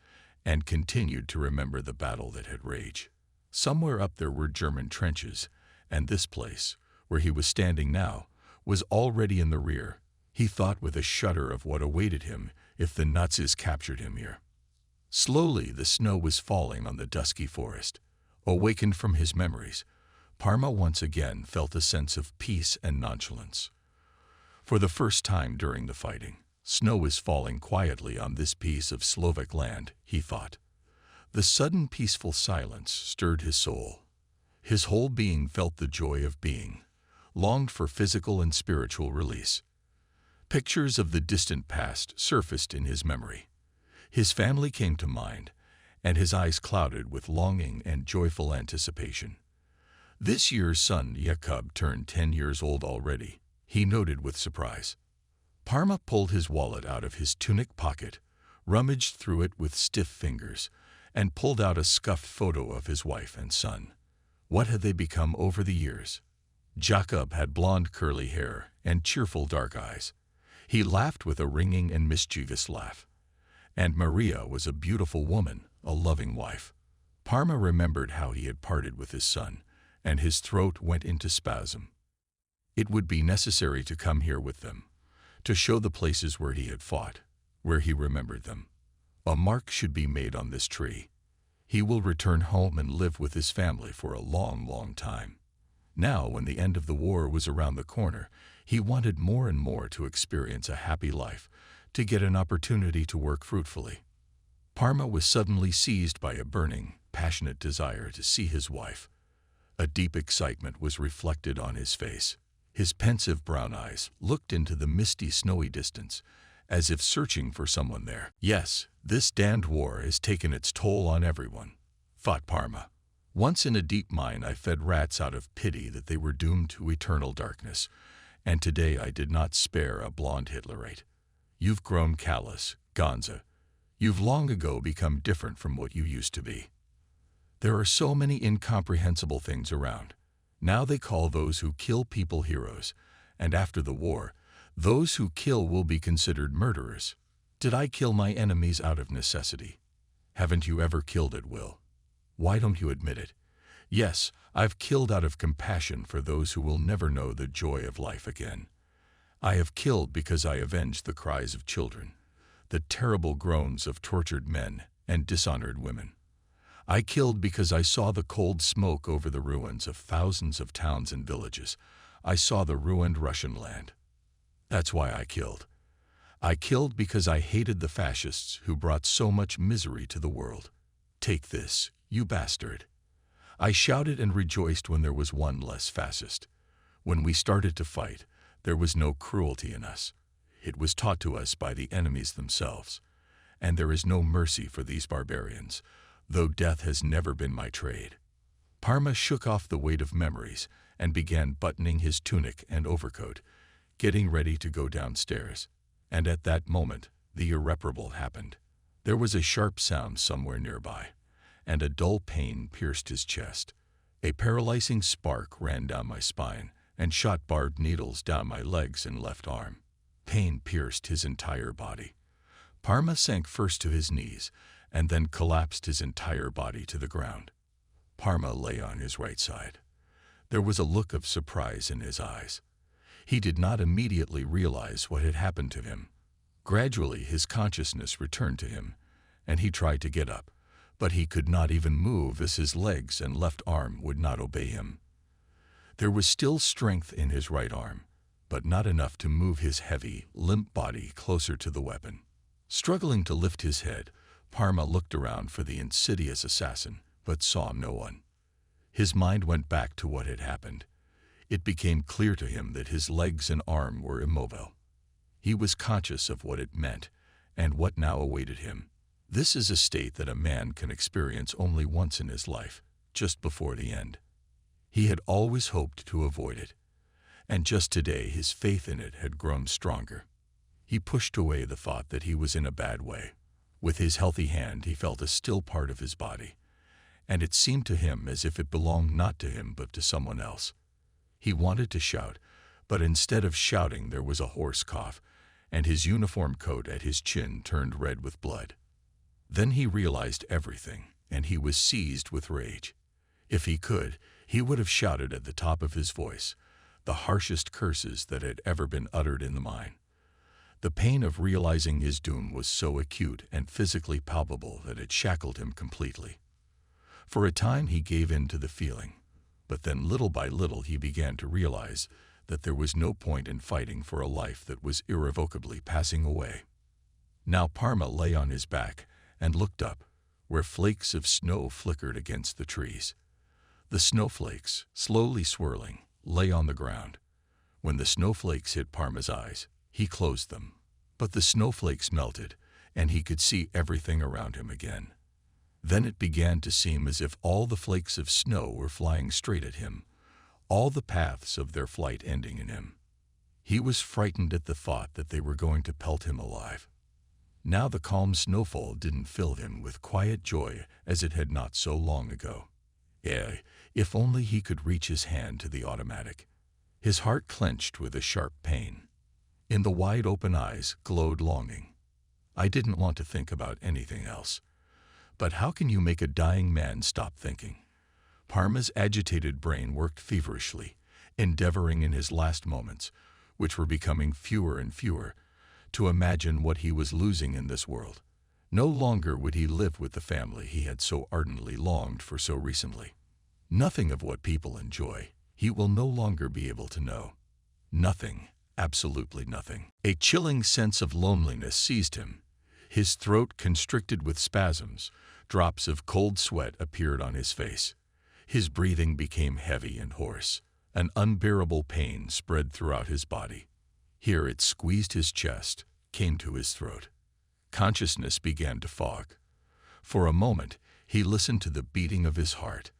and continued to remember the battle that had raged. Somewhere up there were German trenches, and this place, where he was standing now, was already in the rear. He thought with a shudder of what awaited him if the Nazis captured him here. Slowly the snow was falling on the dusky forest. Awakened from his memories, Parma once again felt a sense of peace and nonchalance. For the first time during the fighting, snow is falling quietly on this piece of Slovak land, he thought. The sudden peaceful silence stirred his soul. His whole being felt the joy of being, longed for physical and spiritual release. Pictures of the distant past surfaced in his memory. His family came to mind, and his eyes clouded with longing and joyful anticipation. This year's son, Jakub, turned 10 years old already, he noted with surprise. Parma pulled his wallet out of his tunic pocket, rummaged through it with stiff fingers, and pulled out a scuffed photo of his wife and son. What had they become over the years? Jakub had blonde curly hair and cheerful dark eyes. He laughed with a ringing and mischievous laugh. And Maria was a beautiful woman, a loving wife. Parma remembered how he had parted with his son, and his throat went into spasm. It would be necessary to come here with them, to show the places where he had fought, where he remembered them. A mark should be made on this tree. He will return home and live with his family for a long, long time. Now, when the end of the war was around the corner, he wanted more and more to experience a happy life, to get an opportunity to work fruitfully. Parma was suddenly seized by a burning, passionate desire to see his wife. A deep excitement was reflected on his face. His pensive brown eyes looked into the misty, snowy distance, as if searching for someone there. Yes, this damned war has taken its toll on everyone, thought Parma. Once in a deep mine I fed rats out of pity that they were doomed to eternal darkness, and today I did not spare a blonde Hitlerite. You've grown callous, Gonza. You've long ago become different from what you used to be. There are so many incomprehensible things around. Now they call those who kill people heroes, and after the war, those who kill will be considered murderers. Did I kill my enemies out of necessity? Haven't you ever killed at will? Why don't you admit it? Yes, I've killed out of compassion for those who will never know the joy of life again. I have killed because I avenged the cries of children, the terrible groans of tortured men and dishonored women. I killed because I saw the cold smoke over the ruins of thousands of towns and villages. I saw the ruined Russian land. That's why I killed. I killed because I hated the fascists who brought so much misery to the world. Take this, you bastard. I shouted and rejoiced when there was one less fascist. When we started to fight, there was no cruelty in us. It was taught to us by the enemies themselves. And there is no mercy for these barbarians, though death has never been my trade. Parma shook off the weight of memories and began buttoning his tunic and overcoat, getting ready to go downstairs. And at that moment, the irreparable happened. There was a sharp sound somewhere nearby, and a dull pain pierced his chest. A paralyzing spark ran down my spine and shot barbed needles down my legs and left arm. Pain pierced his entire body. Parma sank first to his knees and then collapsed his entire body to the ground. Parma lay on his right side. There was a look of surprise in his eyes. He did not immediately realize what had happened to him. Gradually, his consciousness returned to him, and he tried to get up, but he could not even move as his legs and left arm would not obey him. There was still strength in his right arm, but not enough to move his heavy, limp body closer to the weapon. Struggling to lift his head, Parma looked around for the insidious assassin, but saw no one. His mind went back to what had happened. It became clear to him that his legs and arm were immobile. He was conscious of what it meant and what now awaited him. This is a state that a man can experience only once in his life, just before the end. He had always hoped to avoid it, and just today his faith in it had grown stronger. He pushed away the thought that he was in a bad way. With his healthy hand he felt a still part of his body, and it seemed to him as if it belonged not to him but to someone else. He wanted to shout, but instead of shouting there was a hoarse cough, and his uniform coat at his chin turned red with blood. Then he realized everything, and he was seized with rage. If he could, he would have shouted at the top of his voice, the harshest curses that had ever been uttered in the mine. The pain of realizing his doom was so acute and physically palpable that it shackled him completely. For a time he gave in to the feeling, but then little by little he began to realize that there was no point in fighting for a life that was irrevocably passing away. Now Parma lay on his back and looked up, where flakes of snow flickered against the trees. The snowflakes, slowly swirling, lay on the ground. When the snowflakes hit Parma's eyes, he closed them, but the snowflakes melted, and he could see everything around him again. Then it began to seem as if all the flakes of snow were flying straight at him, all the paths of their flight ending in him. He was frightened at the thought that they were going to pelt him alive. Now the calm snowfall didn't fill him with quiet joy as it had not so long ago. If only he could reach his hand to the automatic. His heart clenched with a sharp pain. In the wide open eyes glowed longing. I didn't want to think about anything else. But how can you make a dying man stop thinking? Parma's agitated brain worked feverishly, endeavoring in his last moments, which were becoming fewer and fewer, to imagine what he was losing in this world. No longer would he live with the family he had so ardently longed for so recently. Nothing of what people enjoy he will no longer be able to know. Nothing, absolutely nothing. A chilling sense of loneliness seized him. His throat constricted with spasms. Drops of cold sweat appeared on his face. His breathing became heavy and hoarse. An unbearable pain spread throughout his body. Here it squeezed his chest, came to his throat. Consciousness began to fog. For a moment, he listened to the beating of his heart.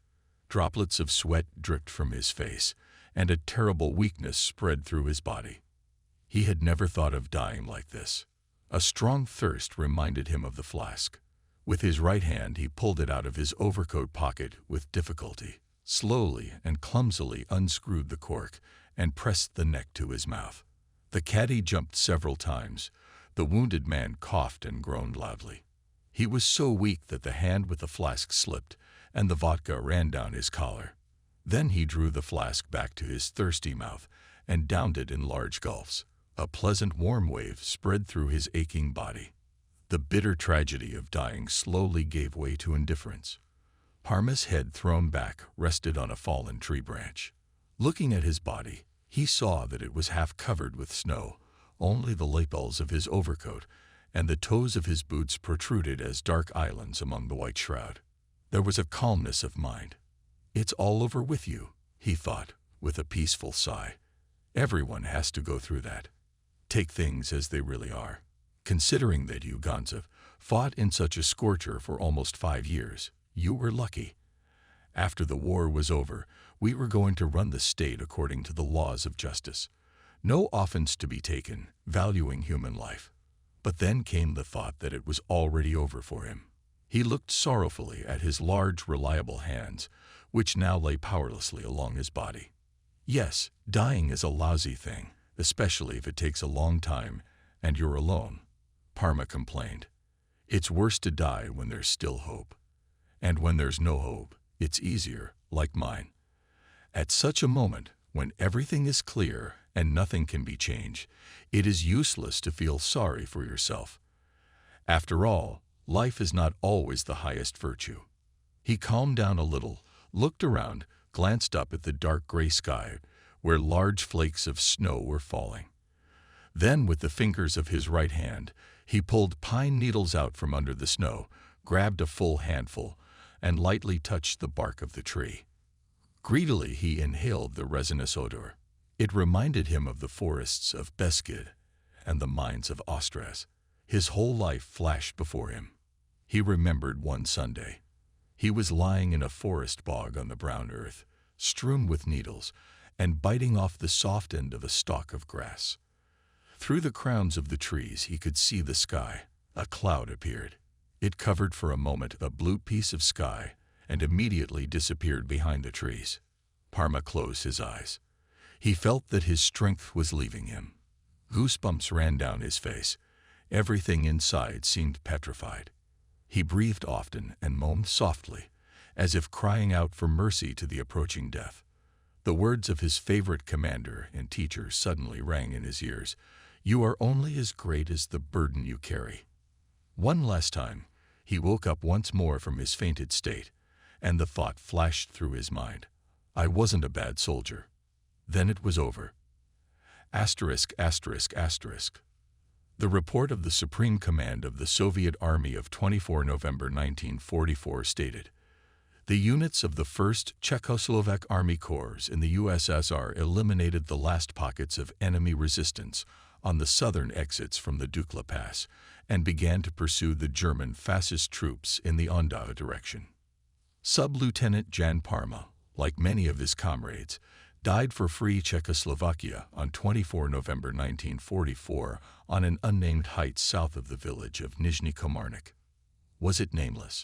Droplets of sweat dripped from his face, and a terrible weakness spread through his body. He had never thought of dying like this. A strong thirst reminded him of the flask. With his right hand, he pulled it out of his overcoat pocket with difficulty, slowly and clumsily unscrewed the cork, and pressed the neck to his mouth. The caddy jumped several times. The wounded man coughed and groaned loudly. He was so weak that the hand with the flask slipped, and the vodka ran down his collar. Then he drew the flask back to his thirsty mouth and downed it in large gulps. A pleasant warm wave spread through his aching body. The bitter tragedy of dying slowly gave way to indifference. Parma's head thrown back rested on a fallen tree branch. Looking at his body, he saw that it was half covered with snow. Only the lapels of his overcoat and the toes of his boots protruded as dark islands among the white shroud. There was a calmness of mind. "It's all over with you," he thought, with a peaceful sigh. "Everyone has to go through that. Take things as they really are. Considering that you, Gonzev, fought in such a scorcher for almost 5 years, you were lucky. After the war was over, we were going to run the state according to the laws of justice. No offense to be taken, valuing human life. But then came the thought that it was already over for him. He looked sorrowfully at his large, reliable hands, which now lay powerlessly along his body. Yes, dying is a lousy thing, especially if it takes a long time and you're alone, Parma complained. It's worse to die when there's still hope. And when there's no hope, it's easier, like mine. At such a moment, when everything is clear and nothing can be changed, it is useless to feel sorry for yourself. After all, life is not always the highest virtue. He calmed down a little, looked around, glanced up at the dark gray sky, where large flakes of snow were falling. Then, with the fingers of his right hand, he pulled pine needles out from under the snow, grabbed a full handful, and lightly touched the bark of the tree. Greedily he inhaled the resinous odor. It reminded him of the forests of Beskid and the mines of Ostras. His whole life flashed before him. He remembered one Sunday. He was lying in a forest bog on the brown earth, strewn with needles, and biting off the soft end of a stalk of grass. Through the crowns of the trees he could see the sky. A cloud appeared. It covered for a moment a blue piece of sky and immediately disappeared behind the trees. Parma closed his eyes. He felt that his strength was leaving him. Goosebumps ran down his face. Everything inside seemed petrified. He breathed often and moaned softly, as if crying out for mercy to the approaching death. The words of his favorite commander and teacher suddenly rang in his ears. "You are only as great as the burden you carry." One last time, he woke up once more from his fainted state, and the thought flashed through his mind. I wasn't a bad soldier. Then it was over. Asterisk, asterisk, asterisk. The report of the Supreme Command of the Soviet Army of 24 November 1944 stated, "The units of the 1st Czechoslovak Army Corps in the USSR eliminated the last pockets of enemy resistance on the southern exits from the Dukla Pass and began to pursue the German Fascist troops in the Ondava direction." Sub-Lieutenant Jan Parma, like many of his comrades, died for free Czechoslovakia on 24 November 1944 on an unnamed height south of the village of Nizhny Komarnik. Was it nameless?